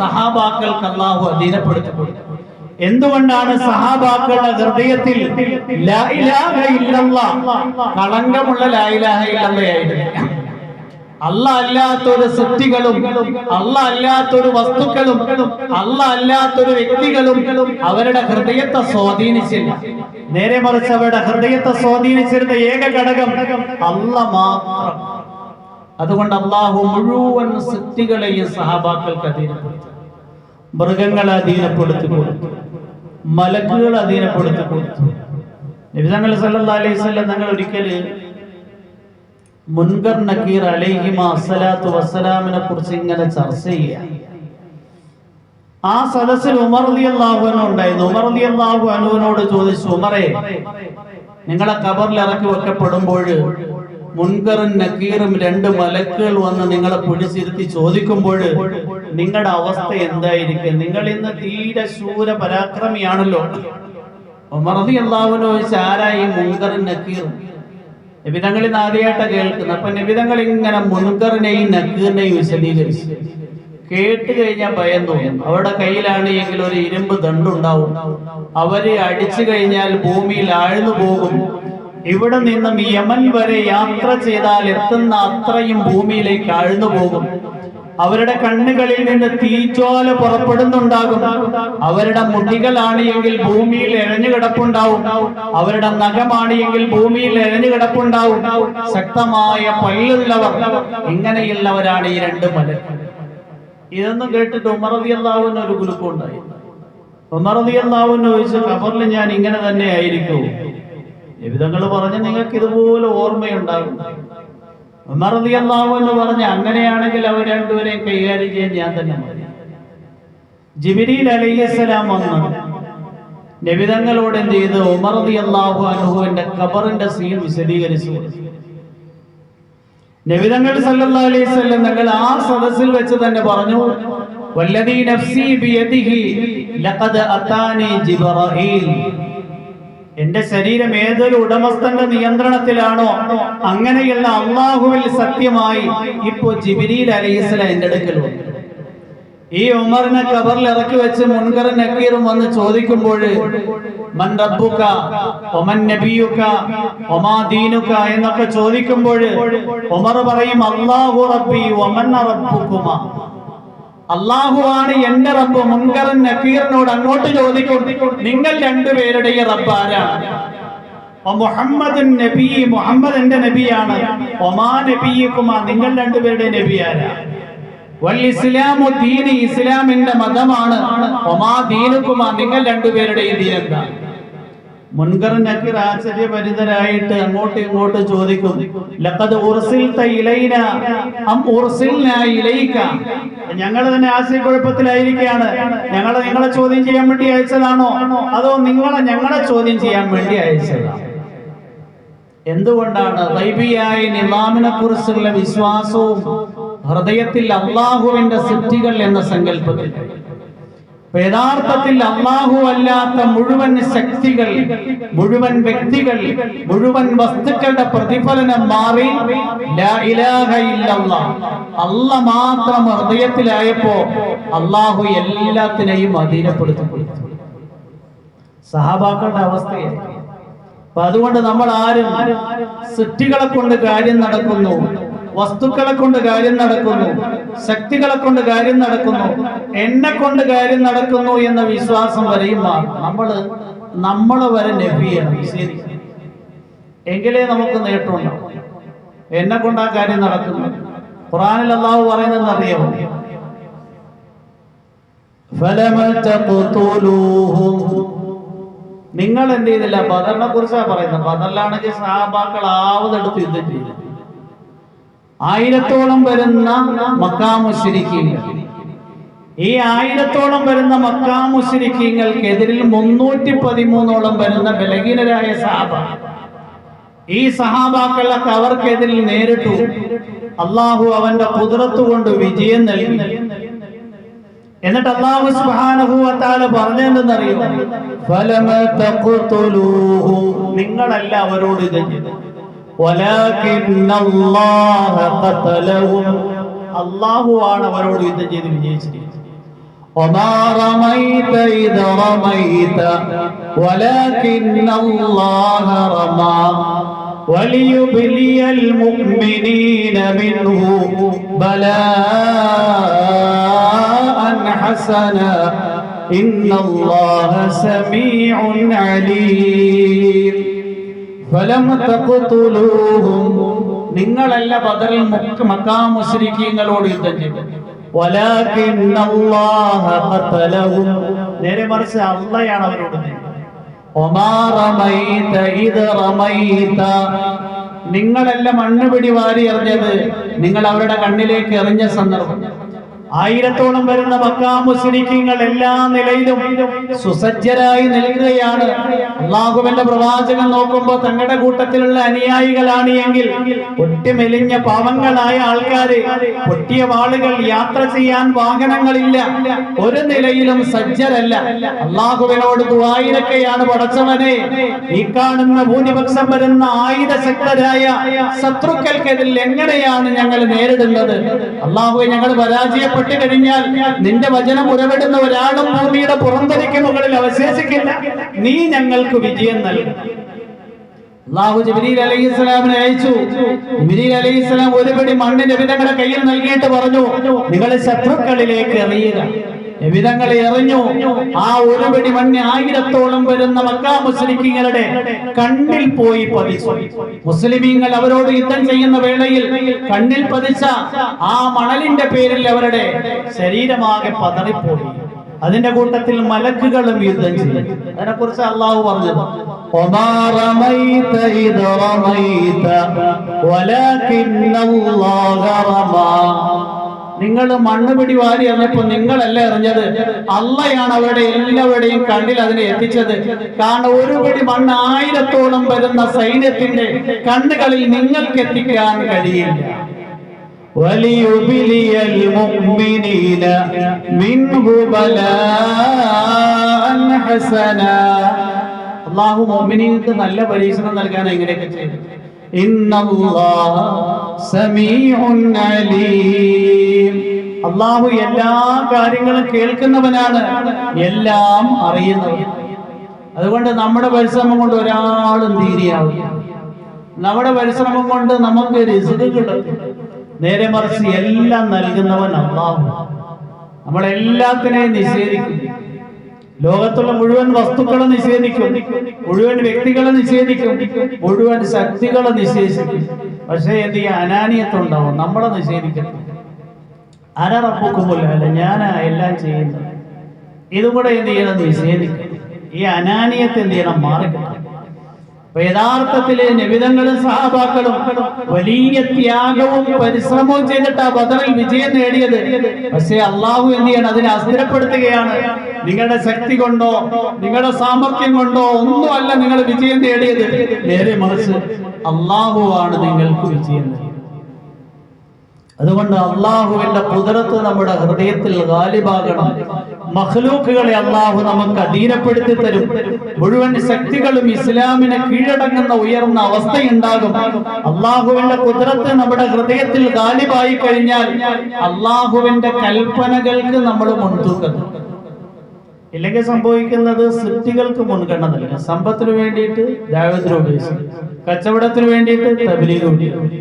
സഹാബാക്കൾക്ക് അല്ലാഹു അധീനപ്പെടുത്തി കൊടുത്തു. എന്തുകൊണ്ടാണ്? സഹാബാക്കളുടെ ഹൃദയത്തിൽ ലാ ഇലാഹ ഇല്ലല്ലാഹ്, കളങ്കമുള്ള ലാ ഇലാഹ ഇല്ലല്ലാഹ്. അല്ലാഹ് അല്ലാത്തൊരു സൃഷ്ടികളും അല്ലാഹ് അല്ലാത്തൊരു വസ്തുക്കളും അല്ലാഹ് അല്ലാത്തൊരു വ്യക്തികളും അവരുടെ ഹൃദയത്തെ സ്വാധീനിച്ചില്ല. നേരെ മറിച്ച് അവരുടെ ഹൃദയത്തെ സ്വാധീനിച്ചിരുന്ന ഏക ഘടകം അല്ലാഹ് മാത്രം. അതുകൊണ്ട് അല്ലാഹു മുഴുവൻ സൃഷ്ടികളെയും സഹാബാക്കൾക്ക് അധീനപ്പെടുത്തി. മൃഗങ്ങളെ അധീനപ്പെടുത്തി കൊടുത്തു, മലക്കുകൾ അധീനപ്പെടുത്തി കൊടുത്തു. നബി സല്ലല്ലാഹു അലൈഹി വസല്ലം തങ്ങൾ ഒരിക്കൽ മുൻകർ നക്കീർ അലൈഹിമാ അസ്സലാത്തു വസ്സലാമിനെ കുറിച്ച് ഇങ്ങനെ ചർച്ച ചെയ്യുക. ആ സദസ്സിൽ ഉമർ റളിയല്ലാഹു അൻഹു ഉണ്ടായിരുന്നു. ഉമർ റളിയല്ലാഹു അൻഹുവിനോട് ചോദിച്ചു, ഉമറേ, നിങ്ങളെ ഖബറിൽ ഇറക്കി വെക്കപ്പെടുമ്പോൾ മുൻകറും നക്കീറും രണ്ട് മലക്കുകൾ വന്ന് നിങ്ങളെ പിടിച്ചിരുത്തി ചോദിക്കുമ്പോൾ നിങ്ങളുടെ അവസ്ഥ എന്തായിരിക്കും? നിങ്ങൾ ഇന്ന് തീരെ ശൂര പരാക്രമിയാണല്ലോ. ഉമർ റളിയല്ലാഹു അൻഹു ചോദിച്ചു, ആരായി മുൻകറും നക്കീറും? നബി തങ്ങൾ ഇന്ന് ആദ്യമായിട്ടാ കേൾക്കുന്നത്. അപ്പൊ നബി തങ്ങൾ ഇങ്ങനെ മുൻകറിനെയും നക്കീറിനെയും വിശദീകരിച്ചു. കേട്ട് കഴിഞ്ഞാൽ ഭയം തോന്നും. അവരുടെ കയ്യിലാണ് എങ്കിൽ ഒരു ഇരുമ്പ് ദണ്ടുണ്ടാവും. അവര് അടിച്ചു കഴിഞ്ഞാൽ ഭൂമിയിൽ ആഴ്ന്നു പോകും. ഇവിടെ നിന്നും യമൻ വരെ യാത്ര ചെയ്താൽ എത്തുന്ന അത്രയും ഭൂമിയിലേക്ക് ആഴ്ന്നു പോകും. അവരുടെ കണ്ണുകളിൽ നിന്ന് തീജ്വാല പുറപ്പെടുന്നുണ്ടാകും. അവരുടെ മുടികളാണ് എങ്കിൽ ഭൂമിയിൽ എഴഞ്ഞു കിടപ്പുണ്ടാവും. അവരുടെ നഖമാണ് എങ്കിൽ ഭൂമിയിൽ എഴഞ്ഞു കിടപ്പുണ്ടാവും. ശക്തമായ പല്ലുള്ളവർ, ഇങ്ങനെയുള്ളവരാണ് ഈ രണ്ട് മലക്കുകൾ. ഇതൊന്നും കേട്ടിട്ട് ഉമർ റളിയല്ലാഹു അൻഹു ഒരു കുലുക്കമുണ്ടായി. ഉമർ റളിയല്ലാഹു അൻഹു ചോദിച്ചു, ഖബറിൽ ഞാൻ ഇങ്ങനെ തന്നെ ആയിരിക്കും? നബി തങ്ങൾ പറഞ്ഞു, നിങ്ങൾക്ക് ഇതുപോലെ ഓർമ്മയുണ്ടാകും. ഉമർ റളിയല്ലാഹു അൻഹു പറഞ്ഞു, അങ്ങനെയാണെങ്കിൽ അവർ രണ്ടുപേരെയും കൈകാര്യം ചെയ്യാൻ ഞാൻ തന്നെ മതി. ജിബ്രീൽ അലൈഹിസ്സലാം വന്നു നബി തങ്ങളോട് എന്ത് ചെയ്തു? ഉമർ റളിയല്ലാഹു അൻഹുവിന്റെ ഖബറിന്റെ സീൻ വിശദീകരിച്ചു. നബി തങ്ങൾ സല്ലല്ലാഹു അലൈഹി വസല്ലം തങ്ങൾ ആ സദസ്സിൽ വെച്ച് തന്നെ പറഞ്ഞു, വല്ലദീ നഫ്സി ബിയദിഹി ലഖദ് അതാനി ജിബ്രീൽ. എന്റെ ശരീരം ഏതൊരു ഉടമസ്ഥന്റെ നിയന്ത്രണത്തിലാണോ അങ്ങനെയുള്ള അല്ലാഹുവിൽ സത്യമായി ഇപ്പോ ജിബ്രീൽ അലൈഹിസ്സലാം എന്റെ അടുക്കൽ വന്നു. ഈ ഉമറിനെ ഖബറിൽ ഇറക്കി വെച്ച് മുൻകറും നക്കീറും വന്ന് ചോദിക്കുമ്പോൾ മൻ റബ്ബുക വമൻ നബിയുക വമാ ദീനുക എന്നൊക്കെ ചോദിക്കുമ്പോൾ ഉമർ പറയും, അല്ലാഹു റബ്ബി വമൻ റബ്ബുകുമാ. അല്ലാഹുവാണ് എന്റെ റബ്ബ്. മുൻകറും നക്കീറിനോട് അങ്ങോട്ട് ചോദിക്കും, നിങ്ങൾ രണ്ടുപേരുടെയും റബ്ബ് ആരാണ്? മുഹമ്മദുൻ നബി, മുഹമ്മദ് എന്റെ നബിയാണ്. വമാ നബിയുകുമാ, നിങ്ങൾ രണ്ടുപേരുടെ നബി ആരാണ്? വൽ ഇസ്ലാമു ദീനി, ഇസ്ലാമിന്റെ മതമാണ്. വമാ ദീനുകുമാ, നിങ്ങൾ രണ്ടുപേരുടെയും ദീൻ എന്താണ്? മുൻകർ നക്കീർ ആശ്ചര്യഭരിതരായിട്ട് അങ്ങോട്ടും ഇങ്ങോട്ടും ചോദിക്കും, ലഖദ് ഉർസിൽത ഇലൈനാ അം ഉർസിൽനാ ഇലൈക. ഞങ്ങൾ തന്നെ ആശയക്കുഴപ്പത്തിലായിരിക്കുകയാണ്. നിങ്ങളെ ചോദ്യം ചെയ്യാൻ വേണ്ടി അയച്ചതാണോ, അതോ ഞങ്ങളെ ചോദ്യം ചെയ്യാൻ വേണ്ടി അയച്ചതാണോ? എന്തുകൊണ്ടാണ് ഗൈബിയായ നിലാമിനെ കുറിച്ചുള്ള വിശ്വാസവും ഹൃദയത്തിൽ അള്ളാഹുവിന്റെ സൃഷ്ടികൾ എന്ന സങ്കല്പത്തിൽ, യഥാർത്ഥത്തിൽ അള്ളാഹു അല്ലാത്ത മുഴുവൻ ശക്തികൾ, മുഴുവൻ വ്യക്തികൾ, മുഴുവൻ വസ്തുക്കളുടെ പ്രതിഫലനം മാറി ലാ ഇലാഹ ഇല്ലല്ലാഹ് അല്ലാഹ് മാത്രം ഹൃദയത്തിലായപ്പോ അള്ളാഹു എല്ലാത്തിനെയും അധീനപ്പെടുത്തി. സഹാബാക്കളുടെ അവസ്ഥയെ. അപ്പൊ അതുകൊണ്ട് നമ്മൾ ആരും സൃഷ്ടികളെ കൊണ്ട് കാര്യം നടക്കുന്നു, വസ്തുക്കളെ കൊണ്ട് കാര്യം നടക്കുന്നു, ശക്തികളെ കൊണ്ട് കാര്യം നടക്കുന്നു, എന്നെ കൊണ്ട് കാര്യം നടക്കുന്നു എന്ന വിശ്വാസം വരെയും നമ്മളെ വരെ നബിയാണ് നിഷേധിക്കുന്നത്. എങ്കിലേ നമുക്ക് നേട്ടമുണ്ടാവും. എന്നെ കൊണ്ട് ആ കാര്യം നടക്കുന്നു. ഖുർആനിൽ അല്ലാഹു പറയുന്നത് അറിയാമോ? നിങ്ങൾ എന്ത് ചെയ്തില്ല? ബദറിനെ കുറിച്ചാണ് പറയുന്നത്. ബദറിലാണെങ്കിൽ സഹാബാക്കൾ ആവതെടുത്ത് യുദ്ധം ചെയ്തു. 1000-ഓളം വരുന്ന മക്കാ മുശ്രിക്കീങ്ങൾ, ഈ 1000-ഓളം വരുന്ന മക്കാ മുശ്രിക്കീങ്ങൾക്കെതിരിൽ 313-ഓളം വരുന്ന ബലഹീനരായ സഹാബ, ഈ സഹാബാക്കളൊക്കെ അവർക്കെതിരിൽ നേരിട്ടു. അള്ളാഹു അവന്റെ ഖുദ്റത്ത് കൊണ്ട് വിജയം നൽകി. എന്നിട്ട് അല്ലാഹു സുബ്ഹാനഹു വ തആല പറഞ്ഞെന്തെന്നറിയോ? ഫലമ തഖ്തുലൂഹു, നിങ്ങളല്ല അവരോട് യുദ്ധം ചെയ്തത്. വലാകിന്നല്ലാഹ ഖതലഹും, അല്ലാഹു ആണ് അവരോട് യുദ്ധം ചെയ്ത് വിജയിച്ചിരിക്കുന്നത്. വമാ റമൈത ഇദ റമൈത വലാകിന്നല്ലാഹ റമാ വലിയുബ്ലിയൽ മുഅ്മിനീന മിൻഹു ബലാഅൻ ഹസന ഇന്നല്ലാഹ സമീഉൻ അലീം. ഫലം തഖ്തുലൂഹും, നിങ്ങളല്ല ബദറിൽ മക്കാ മുശ്രിക്കീങ്ങളോട് യുദ്ധം ചെയ്തത്. വലാകിന്നല്ലാഹ ഖതലഹും, നേരെ മറിച്ച് അല്ലാഹയാണ് അവരോട് ചെയ്തത്. വമാ റമൈത ഇദ് റമൈത, നിങ്ങളല്ല മണ്ണുപിടി വാരി എറിഞ്ഞത്, നിങ്ങൾ അവരുടെ കണ്ണിലേക്ക് എറിഞ്ഞ സന്ദർഭം. 1000-ഓളം വരുന്ന മക്കാ മുശ്രിക്കീങ്ങൾ എല്ലാ നിലയിലും സുസജ്ജരായി നിൽക്കുകയാണ്. അല്ലാഹുവിന്റെ പ്രവാചകൻ നോക്കുമ്പോൾ തങ്ങളുടെ കൂട്ടത്തിലുള്ള അനുയായികളാണ് എങ്കിൽ പൊട്ടിമെലിഞ്ഞ പാവങ്ങളായ ആൾക്കാര്, പൊട്ടിയ വാളുകൾ, യാത്ര ചെയ്യാൻ വാഹനങ്ങളില്ല, ഒരു നിലയിലും സജ്ജരല്ല. അല്ലാഹുവിനോട് ദുആയിരക്കെയാണ്, പടച്ചവനെ ഈ കാണുന്ന ഭൂരിപക്ഷം വരുന്ന ആയുധശക്തരായ ശത്രുക്കൾക്കെതിൽ എങ്ങനെയാണ് ഞങ്ങൾ നേരിടുന്നത്? അല്ലാഹുവേ, ഞങ്ങൾ പരാജയപ്പെട്ടു കഴിഞ്ഞാൽ നിന്റെ വചനം ഉറവിടുന്ന ഒരാളും ഭൂമിയുടെ പുറന്തരിക്ക് മുകളിൽ അവശേഷിക്കില്ല. നീ ഞങ്ങൾക്ക് വിജയം നൽകും. അല്ലാഹു ജിബ്രീൽ അലൈഹിസ്സലാമിനെ അയച്ചു. ജിബ്രീൽ അലൈഹിസ്സലാം ഒരു പിടി മണ്ണ് നബിതങ്ങളുടെ കയ്യിൽ നൽകിയിട്ട് പറഞ്ഞു, നിങ്ങൾ ശത്രുക്കളിലേക്ക് എറിയുക. നബിതങ്ങളെ എറിഞ്ഞു. ആ ഒരു പിടി മണ്ണ് 1000-ഓളം വരുന്ന മക്കാ മുശ്രിക്കീങ്ങളുടെ കണ്ണിൽ പോയി പതിച്ചു. മുസ്ലിമീങ്ങൾ അവരോട് യുദ്ധം ചെയ്യുന്ന വേളയിൽ കണ്ണിൽ പതിച്ച ആ മണലിന്റെ പേരിൽ അവരുടെ ശരീരമാകെ പതറിപ്പോയി. അതിന്റെ കൂട്ടത്തിൽ മലക്കുകളും യുദ്ധം ചെയ്തു. അതിനെ കുറിച്ച് അല്ലാഹു പറഞ്ഞത്, വമാ റമൈത ഇദ് റമൈത വലാകിന്നല്ലാഹ റമാ, നിങ്ങൾ മണ്ണുപിടി വാരി എറിഞ്ഞപ്പോൾ നിങ്ങളല്ല എറിഞ്ഞത്, അള്ളയാണ് അവരുടെ എല്ലാവരുടെയും കണ്ണിൽ അതിനെ എത്തിച്ചത്. കാരണം ഒരു പിടി മണ്ണ് 1000-ഓളം വരുന്ന സൈന്യത്തിന്റെ കണ്ണുകളിൽ നിങ്ങൾക്ക് എത്തിക്കാൻ കഴിയില്ല. വലിയുബ്ലിയൽ മുഅ്മിനീന മിൻഹു ബലാഅൻ ഹസന, അല്ലാഹു മുഅ്മിനീങ്ങൾക്ക് നല്ല പരീക്ഷണം നൽകാൻ എങ്ങനെയൊക്കെ ചെയ്തു. ഇന്നല്ലാഹ സമീഉൻ അലീം, അല്ലാഹു എല്ലാ കാര്യങ്ങളും കേൾക്കുന്നവനാണ്, എല്ലാം അറിയുന്നവൻ. അതുകൊണ്ട് നമ്മുടെ പരിശ്രമം കൊണ്ട് ഒരാളും തീരെയാവില്ല. നമ്മുടെ പരിശ്രമം കൊണ്ട് നമുക്ക് റിസ്ക് കിട്ടും. നേരെ മറിച്ച് എല്ലാം നൽകുന്നവൻ അല്ലാഹു. നമ്മളെല്ലാത്തിനെയും നിഷേധിക്കും. ലോകത്തുള്ള മുഴുവൻ വസ്തുക്കളെ നിഷേധിക്കും, മുഴുവൻ വ്യക്തികളെ നിഷേധിക്കും, മുഴുവൻ ശക്തികളെ നിഷേധിക്കും. പക്ഷേ എന്ത് ചെയ്യാൻ? അനാനിയത്തുണ്ടാവും. നമ്മളെ നിഷേധിക്കണം. അനറപ്പുക്കുമില്ല, അല്ല ഞാനാ എല്ലാം ചെയ്യുന്നത്. ഇതും കൂടെ എന്ത് ചെയ്യണം? നിഷേധിക്കണം. ഈ അനാനിയത്ത് എന്ത് ചെയ്യണം? മാറിക്കണം. യഥാർത്ഥത്തില് നബിതങ്ങളും സഹാബാക്കളും വലിയ ത്യാഗവും പരിശ്രമവും ചെയ്തിട്ട് ആ ബദറിൽ വിജയം നേടിയത്. പക്ഷേ അള്ളാഹു എന്ത് ചെയ്യണം? അതിനെ അസ്ഥിരപ്പെടുത്തുകയാണ്. നിങ്ങളുടെ ശക്തി കൊണ്ടോ നിങ്ങളുടെ സാമർഥ്യം കൊണ്ടോ ഒന്നുമല്ല നിങ്ങൾ വിജയം നേടിയത്, നേരെ മറിച്ച് അള്ളാഹുവാണ് നിങ്ങൾക്ക് വിജയം നേടിയത്. അതുകൊണ്ട് അള്ളാഹുവിന്റെ ഖുദ്റത്ത് നമ്മുടെ ഹൃദയത്തിൽ ഗാലിബാകണം. മഖ്ലൂക്കുകളെ അള്ളാഹു നമുക്ക് അധീനപ്പെടുത്തി തരും. മുഴുവൻ ശക്തികളും ഇസ്ലാമിനെ കീഴടങ്ങുന്ന ഉയർന്ന അവസ്ഥയുണ്ടാകും. അള്ളാഹുവിന്റെ ഖുദ്റത്ത് നമ്മുടെ ഹൃദയത്തിൽ ഗാലിബായി കഴിഞ്ഞാൽ അള്ളാഹുവിന്റെ കൽപ്പനകൾക്ക് നമ്മൾ മുൻതൂക്കം. ഇല്ലെങ്കിൽ സംഭവിക്കുന്നത് സൃഷ്ടികൾക്ക് മുൻഗണന നൽകുക. സമ്പത്തിന് വേണ്ടിയിട്ട് ദഅവത്തിന് ഉപയോഗിച്ചു, കച്ചവടത്തിന് വേണ്ടിയിട്ട് തബ്ലീഗ് ഉപയോഗിച്ചു.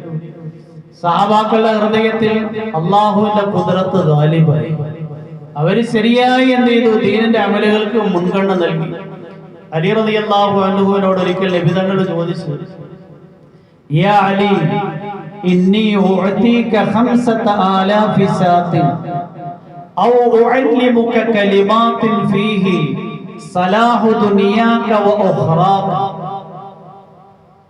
സഹാബാക്കളുടെ ഹൃദയത്തിൽ അള്ളാഹുവിന്റെ ഖുദ്റത്ത് ഗാലിബായി. അവര് ശരിയായി എന്ത് ചെയ്തു? ദീനിന്റെ അമലുകൾക്ക് മുൻഗണന നൽകി. അലി റളിയല്ലാഹു അൻഹുവിനോട് ഒരിക്കൽ നബി തങ്ങൾ ചോദിച്ചു, യാ അലി ഇന്നി ഉഅതീക 5000 സാത്തിൻ ഔ ഉഅല്ലിമുക കലിമാത്തിൻ ഫീഹി സലാഹു ദുനിയാക വ ഉഖറാക.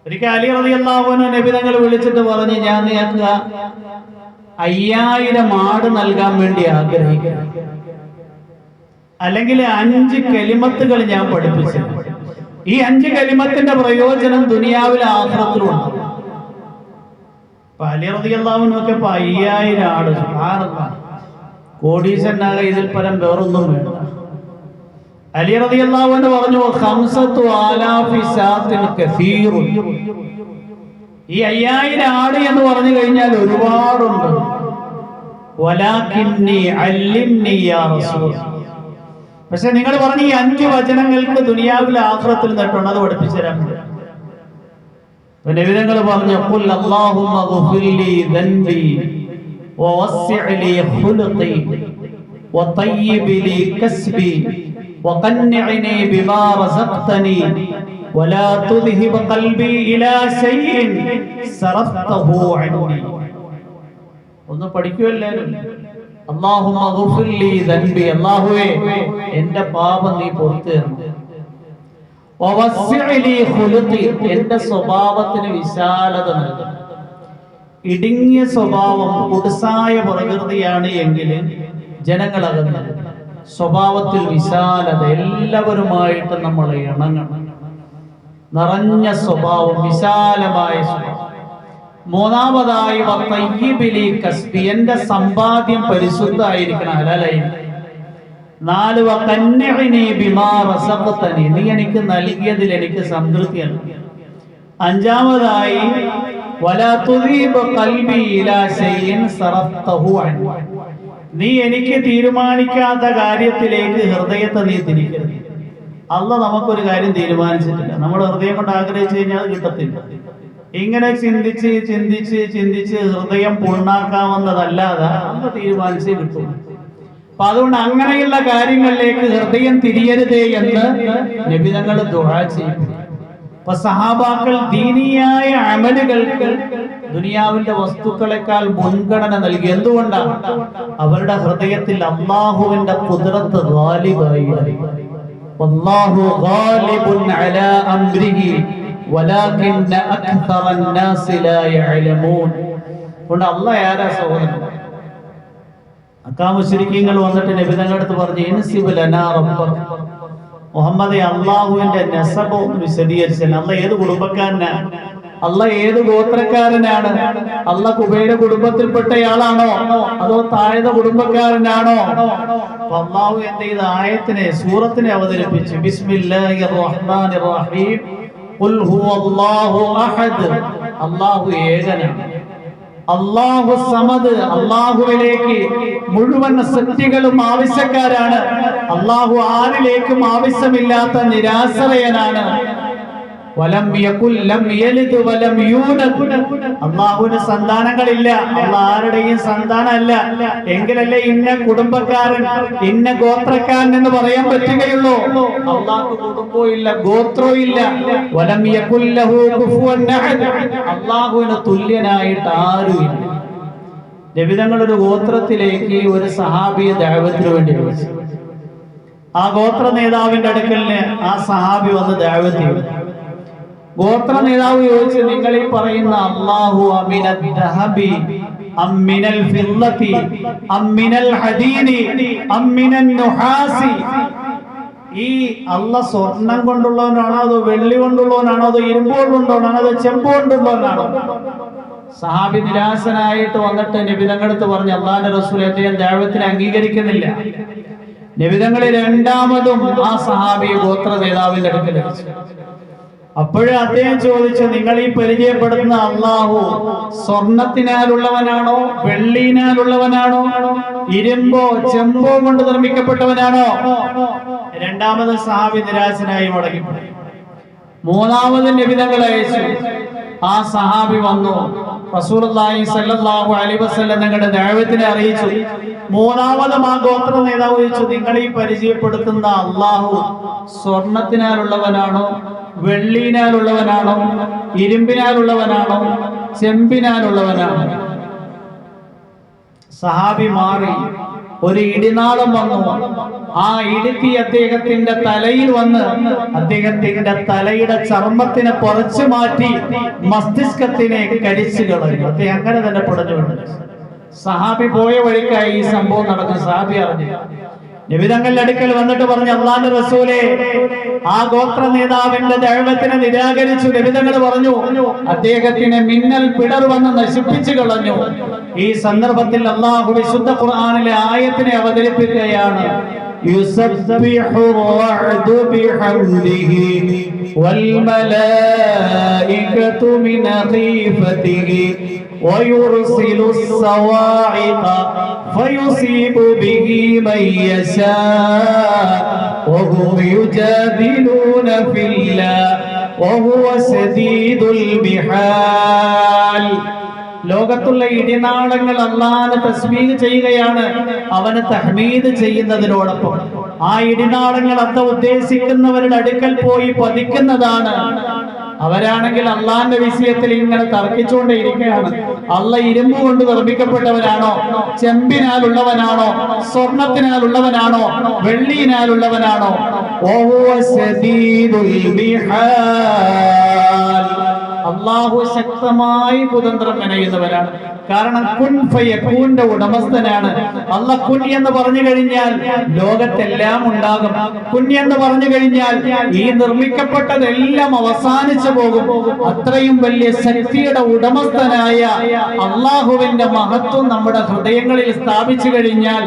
ഒരിക്കൽ അലി റളിയല്ലാഹു അൻഹു നബി തങ്ങൾ വിളിച്ചിട്ട് പറഞ്ഞു, ഞാൻ നിനക്ക് 5000 ആട് നൽകാൻ വേണ്ടി ആഗ്രഹിക്കുന്നു, അല്ലെങ്കിൽ 5 കലിമത്തുകൾ ഞാൻ പഠിപ്പിച്ചു. ഈ 5 കലിമത്തിന്റെ പ്രയോജനം ദുനിയാവിലെ ആഖിറത്തിലും ഉണ്ട്. അലി റളിയല്ലാഹു അൻഹു ഒക്കെ 5000 ആട്, സുബ്ഹാനല്ലാഹ്, കോടീശ്വരനാകെ ഇതിൽ പരം വേറൊന്നും വേണ്ട. അലി റളിയല്ലാഹു അൻഹു പറഞ്ഞു, 5000 സാത്തിൻ കസീറുൻ. ഈ 5000 ആട് എന്ന് പറഞ്ഞു കഴിഞ്ഞാൽ ഒരുപാടുണ്ട്. വലാകിന്നി അല്ലിംനി യാ റസൂൽ. പക്ഷെ നിങ്ങൾ പറഞ്ഞ ഈ 5 വചനങ്ങൾക്ക് ദുനിയാവിലെ ആഖിറത്തിൽ നേട്ടമുണ്ട്, അത് പഠിപ്പിച്ചു തരാൻ പറ്റും. നബിതങ്ങൾ പറഞ്ഞു, ഖുൽ അല്ലാഹുമ്മ ഗുഫിർലി ദൻബി വവസ്സിഅ ലി ഖുൽഖി വതയ്യിബ് ലി കസ്ബി വഖന്നിഅനി ബിമാ റസഖ്തനി വലാ തുദ്ഹിബ് ഖൽബി ഇലാ ശൈഇൻ സറഫ്തഹു അന്നി. ഒന്ന് പഠിക്കുവല്ലാരും. അല്ലാഹുമ്മ ഗുഫിർലി ദൻബി, അല്ലാഹുവേ എന്റെ പാപം നീ പുറത്തു തരണം. വവസ്സിഅ ലി ഖുൽഖി, എന്റെ സ്വഭാവത്തിന് വിശാലത നൽകണം. ഇടുങ്ങിയ സ്വഭാവം, കുടുസായ പ്രകൃതിയാണ് എങ്കിൽ ജനങ്ങൾ അകന്നു. സ്വഭാവത്തിൽ വിശാലത, എല്ലാവരുമായിട്ട് നമ്മൾ ഇണങ്ങണം. നിറഞ്ഞ സ്വഭാവം, വിശാലമായ സ്വഭാവം. മൂന്നാമതായി വതയ്യിബിലി കസ്ബി, എന്റെ സമ്പാദ്യം പരിശുദ്ധമായിരിക്കണം, ഹലാലായിരിക്കണം. 4 വഖന്നിഅനി ബിമാ റസഖ്തനി, നീ എനിക്ക് നൽകിയതിൽ എനിക്ക് സംതൃപ്തിയാണ്. 5-മതായി വലാ തുദീബ് ഖൽബി ഇലാ ശൈഇൻ സറഫ്തഹു അൻനി, നീ എനിക്ക് തീരുമാനിക്കാത്ത കാര്യത്തിലേക്ക് ഹൃദയത്തെ നീ തിരിക്കരുത്. അല്ലാഹ് നമുക്കൊരു കാര്യം തീരുമാനിച്ചിട്ടില്ല, നമ്മുടെ ഹൃദയം കൊണ്ട് ആഗ്രഹിച്ചു കഴിഞ്ഞാൽ അത് കിട്ടത്തില്ല. ഇങ്ങനെ ചിന്തിച്ച് ചിന്തിച്ച് ചിന്തിച്ച് ഹൃദയം പുണ്ണാക്കാവുന്നതല്ലാതെ അല്ലാഹ് തീരുമാനിച്ചേ കിട്ടും. അപ്പൊ അതുകൊണ്ട് അങ്ങനെയുള്ള കാര്യങ്ങളിലേക്ക് ഹൃദയം തിരിയരുതേ എന്ന് നബി തങ്ങൾ ദുആ ചെയ്യും. അപ്പൊ സഹാബാക്കൾ ദീനിയായ അമലുകൾക്ക് ദുനിയാവിന്റെ വസ്തുക്കളെക്കാൾ മുൻഗണന നൽകി. എന്തുകൊണ്ടാണ്? അവരുടെ ഹൃദയത്തിൽ അല്ലാഹുവിന്റെ ഖുദ്റത്ത് ഗാലിബായി. വല്ലാഹു ഗാലിബുൻ അലാ അംരിഹി വലാകിന്ന അക്സറൻ നാസി ലാ യഅലമൂൻ. കൊണ്ട് അല്ലാഹ് ആരാ സഹോദരൻ? മുശ്രിക്കീങ്ങൾ വന്നിട്ട് നബി തങ്ങളുടെ അടുത്ത് പറഞ്ഞു, ഇൻസിബ് ലനാ റബ്ബക, മുഹമ്മദേ അള്ളാഹുവിന്റെ നസബ് വിശദീകരിച്ചാൽ അള്ളാഹ് ഏത് കുടുംബക്കാരനാണ്, അള്ളാഹ് ഏത് ഗോത്രക്കാരനാണ്, അള്ളാഹ് കുബൈര കുടുംബത്തിൽപ്പെട്ടയാളാണോ അതോ താഴ്ന്ന കുടുംബക്കാരനാണോ? അള്ളാഹു എന്ത് ചെയ്ത ആയത്തിനെ, സൂറത്തിനെ അവതരിപ്പിച്ചു. ബിസ്മില്ലാഹിർ റഹ്മാനിർ റഹീം, ഖുൽ ഹുവല്ലാഹു അഹദ്, അള്ളാഹു ഏകനാണ്. അല്ലാഹു സമദ്, അല്ലാഹുവിലേക്ക് മുഴുവൻ സൃഷ്ടികളും ആവശ്യക്കാരാണ്. അല്ലാഹു ആരിലേക്കും ആവശ്യമില്ലാത്ത നിരാശ്രയനാണ്. വലം യകുൽ ലം യലിദ് വലം യൂലദ്, അല്ലാഹുവിന് സന്താനങ്ങളില്ല, അല്ലാഹു ആരുടെയും സന്താനമല്ല. എങ്കിലല്ലേ ഇന്ന കുടുംബക്കാരൻ ഇന്ന ഗോത്രക്കാരൻ എന്ന് പറയാൻ പറ്റുകയുള്ളൂ. അല്ലാഹു കുടുംബവും ഇല്ല, ഗോത്രവും ഇല്ല. വലം യകുൽ ലഹു കുഫുവൻ അഹദ്, അല്ലാഹുവിന് തുല്യനായിട്ട് ആരുമില്ല. നബി തങ്ങൾ ഒരു ഗോത്രത്തിലേക്ക് ഒരു സഹാബിയെ ദഅവത്തിന് വേണ്ടി വിളിച്ചു. ആ ഗോത്ര നേതാവിന്റെ അടുക്കലിന് ആ സഹാബി വന്ന് ദഅവത്ത് ചെയ്തു. ഗോത്ര നേതാവ് ചോദിച്ചു, നിങ്ങൾ ഈ പറയുന്ന അല്ലാഹു അമിനൽ ദഹബി അമ്മിനൽ ഫില്ലതി അമ്മിനൽ ഹദീദി അമ്മിനൻ നുഹാസി, ഈ അല്ലാഹ് സ്വർണം കൊണ്ടുള്ളവനാണോ അതോ വെള്ളി കൊണ്ടുള്ളവനാണോ അതോ ഇരുമ്പ് കൊണ്ടുള്ളവനാണോ അതോ ചെമ്പ് കൊണ്ടുള്ളവനാണോ? സഹാബി നിരാശനായിട്ട് വന്നിട്ട് നബി തങ്ങളടുത്ത് പറഞ്ഞു, അല്ലാഹുവിന്റെ റസൂൽ അദ്ദേഹം ദഅവത്തിനെ അംഗീകരിക്കുന്നില്ല. നബി തങ്ങൾ രണ്ടാമതും ആ സഹാബി ഗോത്ര നേതാവിന്റെ അടുക്കൽ എത്തിച്ചു. അപ്പോഴും അദ്ദേഹം ചോദിച്ചു, നിങ്ങൾ ഈ പരിചയപ്പെടുത്തുന്ന അല്ലാഹു സ്വർണത്തിനാലുള്ളവനാണോ വെള്ളിയിനാലുള്ളവനാണോ ഇരുമ്പോ ചെമ്പോ കൊണ്ട് നിർമ്മിക്കപ്പെട്ടവനാണോ? രണ്ടാമത് സഹാബി നിരാശനായി മടങ്ങിപ്പോയി. മൂന്നാമത് നബി തങ്ങൾ അയച്ചു. ആ സഹാബി വന്നു, റസൂലുള്ളാഹി സ്വല്ലല്ലാഹു അലൈഹി വസല്ലം തങ്ങളുടെ ദഅവത്തിനെ അറിയിച്ചു. മൂന്നാമതും ആ ഗോത്ര നേതാവ് ചോദിച്ചു, നിങ്ങൾ ഈ പരിചയപ്പെടുത്തുന്ന അല്ലാഹു സ്വർണത്തിനാലുള്ളവനാണോ വെള്ളിയിനാലുള്ളവനാണോ ഇരുമ്പിനാലുള്ളവനാണോ ചെമ്പിനാലുള്ളവനാണോ? സഹാബി മാറി. ഒരു ഇടിനാളം വന്നു. ആ ഇടുക്കി അദ്ദേഹത്തിന്റെ തലയിൽ വന്ന് അദ്ദേഹത്തിന്റെ തലയുടെ ചർമ്മത്തിനെ പൊറച്ചു മാറ്റി മസ്തിഷ്കത്തിനെ കരിച്ചു കളഞ്ഞു. അദ്ദേഹം അങ്ങനെ തന്നെ പൊടഞ്ഞു വീണു. സഹാബി പോയ വഴിക്കായി ഈ സംഭവം നടക്കുന്ന സഹാബി അറിഞ്ഞു. നബി തങ്ങളുടെ അടുക്കൽ വന്നിട്ട് പറഞ്ഞു, അല്ലാഹുവിന്റെ റസൂലേ, ആ ഗോത്ര നേതാവിന്റെ ദഅവത്തിനെ നിരാകരിച്ചു. നബി തങ്ങൾ പറഞ്ഞു, അദ്ദേഹത്തിനെ മിന്നൽ പിടർ വന്ന് നശിപ്പിച്ചു കളഞ്ഞു. ഈ സന്ദർഭത്തിൽ അല്ലാഹു വിശുദ്ധ ഖുർആനിലെ ആയത്തിനെ അവതരിപ്പിക്കുകയാണ്. യുസബ്ബിഹു റഅദു ബിഹംദിഹി വൽ മലായികതു മിൻ ഖീഫതിഹി വയുർസിലു الصواعق فيصيب به من يشاء وهم يجادلون في الله وهو شديد المحال. ലോകത്തുള്ള ഇടിനാളങ്ങൾ അല്ലാഹുവിനെ തസ്ബീഹ് ചെയ്യുകയാണ്, അവനെ തഹ്മീദ് ചെയ്യുന്നതിനോടൊപ്പം. ആ ഇടിനാളങ്ങൾ അല്ലാഹു ഉദ്ദേശിക്കുന്നവരുടെ അടുക്കൽ പോയി പതിക്കുന്നതാണ്. അവരാണെങ്കിൽ അള്ളാന്റെ വിഷയത്തിൽ ഇങ്ങനെ തർക്കിച്ചുകൊണ്ടേയിരിക്കുകയാണ്. അള്ളാഹ് ഇരുമ്പ് കൊണ്ട് നിർമ്മിക്കപ്പെട്ടവനാണോ ചെമ്പിനാലുള്ളവനാണോ സ്വർണത്തിനാലുള്ളവനാണോ വെള്ളിയിനാലുള്ളവനാണോ? അള്ളാഹു ശക്തമായി കുതന്ത്രം മെനയുന്നവരാണ്. കാരണം കുൻ ഫയകൂന്റെ ഉടമസ്ഥനാണ് അള്ളാഹ്. കുൻ എന്ന് പറഞ്ഞു കഴിഞ്ഞാൽ ലോകത്തെല്ലാം ഉണ്ടാകും. കുൻ എന്ന് പറഞ്ഞു കഴിഞ്ഞാൽ ഈ നിർമ്മിക്കപ്പെട്ടതെല്ലാം അവസാനിച്ചു പോകും. അത്രയും വലിയ ശക്തിയുടെ ഉടമസ്ഥനായ അള്ളാഹുവിന്റെ മഹത്വം നമ്മുടെ ഹൃദയങ്ങളിൽ സ്ഥാപിച്ചു കഴിഞ്ഞാൽ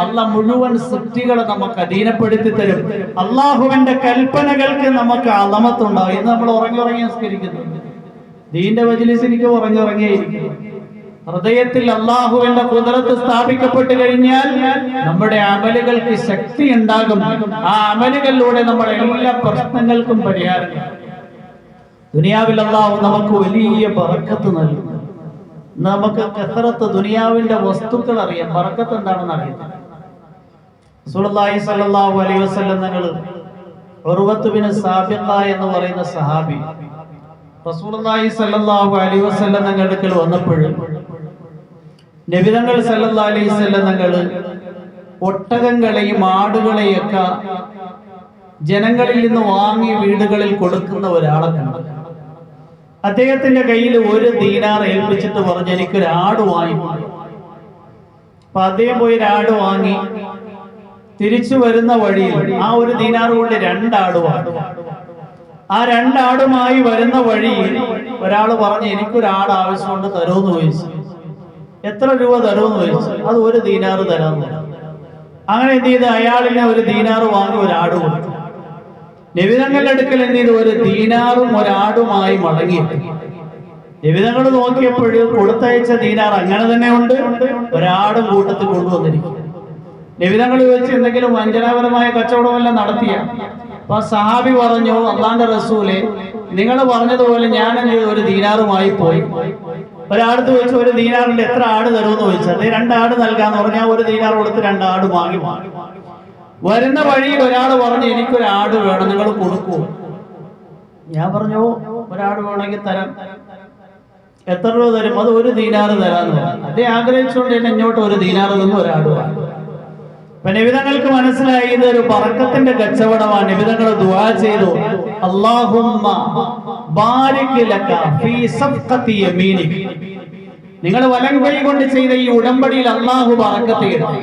അള്ളാഹ് മുഴുവൻ സൃഷ്ടികളെ നമുക്ക് അധീനപ്പെടുത്തി തരും. അള്ളാഹുവിന്റെ കൽപ്പനകൾക്ക് നമുക്ക് അളമത്തുണ്ടാവും. ഇന്ന് നമ്മൾ ഉറങ്ങി നിസ്കരിക്കുന്നു. ദീന്റെ മജ്‌ലിസ് എനിക്ക് ഉറങ്ങിയിരിക്കുന്നു. ഹൃദയത്തിൽ അള്ളാഹുവിന്റെ ഖുദ്റത്ത് സ്ഥാപിക്കപ്പെട്ട് കഴിഞ്ഞാൽ നമ്മുടെ അമലുകൾക്ക് ശക്തി ഉണ്ടാകും. ആ അമലുകളിലൂടെ നമ്മുടെ എല്ലാ പ്രശ്നങ്ങൾക്കും പരിഹാരം. ദുനിയാവിൽ അള്ളാഹു നമുക്ക് വലിയ ബറക്കത്ത് നൽകും. നമുക്ക് കസറത്ത് ദുനിയാവിന്റെ വസ്തുക്കൾ അറിയാം. ബറക്കത്ത് എന്താണെന്ന് അറിയാം. റസൂലുള്ളാഹി സ്വല്ലല്ലാഹു അലൈഹി വസല്ലം തങ്ങൾ ഉർവത്ത് ബിൻ സാബിഖ എന്ന് പറയുന്ന സഹാബി റസൂലുള്ളാഹി സ്വല്ലല്ലാഹു അലൈഹി വസല്ലം തങ്ങളുടെ അടുക്കൽ വന്നപ്പോൾ നബി തങ്ങൾ സല്ലല്ലാഹു അലൈഹി വസല്ലം തങ്ങൾ ഒട്ടകങ്ങളെയും ആടുകളെയൊക്കെ ജനങ്ങളിൽ നിന്ന് വാങ്ങി വീടുകളിൽ കൊടുക്കുന്ന ഒരാളെ കണ്ടു. അദ്ദേഹത്തിന്റെ കയ്യിൽ ഒരു ദീനാർ ഏൽപ്പിച്ചിട്ട് പറഞ്ഞു, എനിക്കൊരു ആട് വാങ്ങിക്കും. അപ്പൊ അദ്ദേഹം പോയി ഒരു ആട് വാങ്ങി. തിരിച്ചു വരുന്ന വഴിയിൽ ആ ഒരു ദീനാർ കൊണ്ട് 2 ആട് വാങ്ങി. ആ 2 ആടുമായി വരുന്ന വഴിയിൽ ഒരാൾ പറഞ്ഞു, എനിക്കൊരു ആട് ആവശ്യമുണ്ട്, തരുമെന്ന് ചോദിച്ചു. എത്ര രൂപ തരുമെന്ന് ചോദിച്ചു. അത് 1 ദീനാർ തരാമെന്ന് പറഞ്ഞു. അങ്ങനെ എന്ത് ചെയ്ത് അയാളിനെ 1 ദീനാർ വാങ്ങി ഒരു ആട് കൊടുത്തു. നബി തങ്ങളുടെ അടുക്കൽ എന്ത് ചെയ്തു? 1 ദീനാറും ഒരാടുമായി മടങ്ങി. നബി തങ്ങൾ നോക്കിയപ്പോൾ കൊടുത്തയച്ച ദീനാർ അങ്ങനെ തന്നെ ഉണ്ട്, ഒരാടും കൂട്ടത്തിൽ കൊണ്ടുവന്നിരിക്കും. നബി തങ്ങൾ ചോദിച്ചു, എന്തെങ്കിലും വഞ്ചനാപരമായ കച്ചവടമെല്ലാം നടത്തിയ? അപ്പൊ സഹാബി പറഞ്ഞു, അള്ളാന്റെ റസൂലെ, നിങ്ങൾ പറഞ്ഞതുപോലെ ഞാൻ 1 ദീനാറുമായി പോയി. ഒരാടുത്ത് ചോദിച്ചു, 1 ദീനാറിന്റെ എത്ര ആട് തരുമെന്ന് ചോദിച്ചത്. 2 ആട് നൽകാന്ന് പറഞ്ഞാൽ 1 ദീനാർ കൊടുത്ത് 2 ആട് വാങ്ങി. വരുന്ന വഴിയിൽ ഒരാൾ പറഞ്ഞു, എനിക്കൊരു ആട് വേണം, നിങ്ങൾ കൊടുക്കൂ. ഞാൻ പറഞ്ഞു, ഒരാട് വേണമെങ്കിൽ തരാം. എത്ര രൂപ തരും? അത് 1 ദീനാർ തരാന്ന് പറഞ്ഞു. അദ്ദേഹം ആഗ്രഹിച്ചുകൊണ്ട് എന്നെ ഇങ്ങോട്ട് 1 ദീനാർ തന്നു, ഒരാട് വാങ്ങി. അപ്പൊ നബിതങ്ങൾക്ക് മനസ്സിലായി ഇതൊരു ബറക്കത്തിന്റെ കച്ചവടമാണ്. നബിതങ്ങൾ ദുആ ചെയ്തു, അല്ലാഹുമ്മ ബാരിക് ലക ഫീ സഫ്ഖതി യമീനിക്. നിങ്ങൾ വലം കൈ കൊണ്ട് ചെയ്ത ഈ ഉടമ്പടിയിൽ അല്ലാഹു ബറക്കത്ത് ചെയ്യട്ടെ.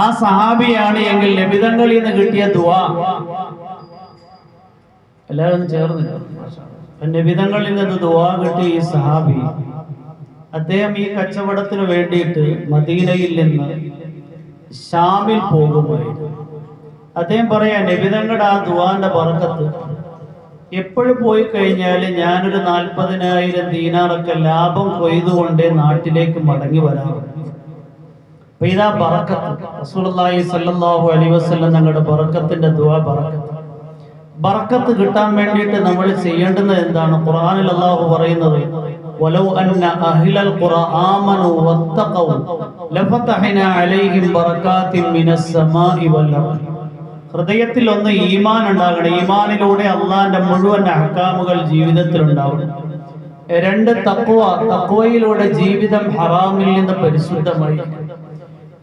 ആ സഹാബിയാണ് എങ്കിൽ നബി തങ്ങളിൽ നിന്ന് കിട്ടിയ ദുആ എല്ലാവരും ചേർന്ന് നബി തങ്ങളിൽ നിന്ന് ദുആ കിട്ടിയ ഈ സഹാബി, അദ്ദേഹം ഈ കച്ചവടത്തിന് വേണ്ടിയിട്ട് മദീനയിൽ നിന്ന് ഷാമിൽ പോകുമായിരുന്നു. അദ്ദേഹം പറയാ, നബി തങ്ങളുടെ ആ ദുആന്റെ ബറക്കത്ത് എപ്പോഴും പോയി കഴിഞ്ഞാൽ ഞാനൊരു 40,000 ദീനാറൊക്കെ ലാഭം കൊയ്തുകൊണ്ട് നാട്ടിലേക്ക് മടങ്ങി വരാറുണ്ട്. അപ്പൊ ഇതാ ബറക്കത്ത്, റസൂലുള്ളാഹി സ്വല്ലല്ലാഹു അലൈഹി വസല്ലം തങ്ങളുടെ ബറക്കത്തിന്റെ ദുആ. ബറക്കത്ത് കിട്ടാൻ വേണ്ടിയിട്ട് നമ്മൾ ചെയ്യേണ്ടത് എന്താണ്? ഖുർആനിൽ അല്ലാഹു പറയുന്നത്, വലൗ അന്ന അഹ്ലൽ ഖുറ ആമനു വത്തഖൗ ലഫതഹ്നാ അലൈഹിം ബറകാത്തിൻ മിനസ് സമാഇ വൽ അർദ്. ഹൃദയത്തിൽ ഒന്ന് ഈമാൻ ഉണ്ടാകണം. ഈമാനിലൂടെ അള്ളാന്റെ മുഴുവൻ അഹ്കാമുകൾ ജീവിതത്തിൽ ഉണ്ടാവണം. 2 തഖ്വ, തഖ്വയിലൂടെ ജീവിതം ഹറാമിൽ നിന്ന് പരിശുദ്ധമായി.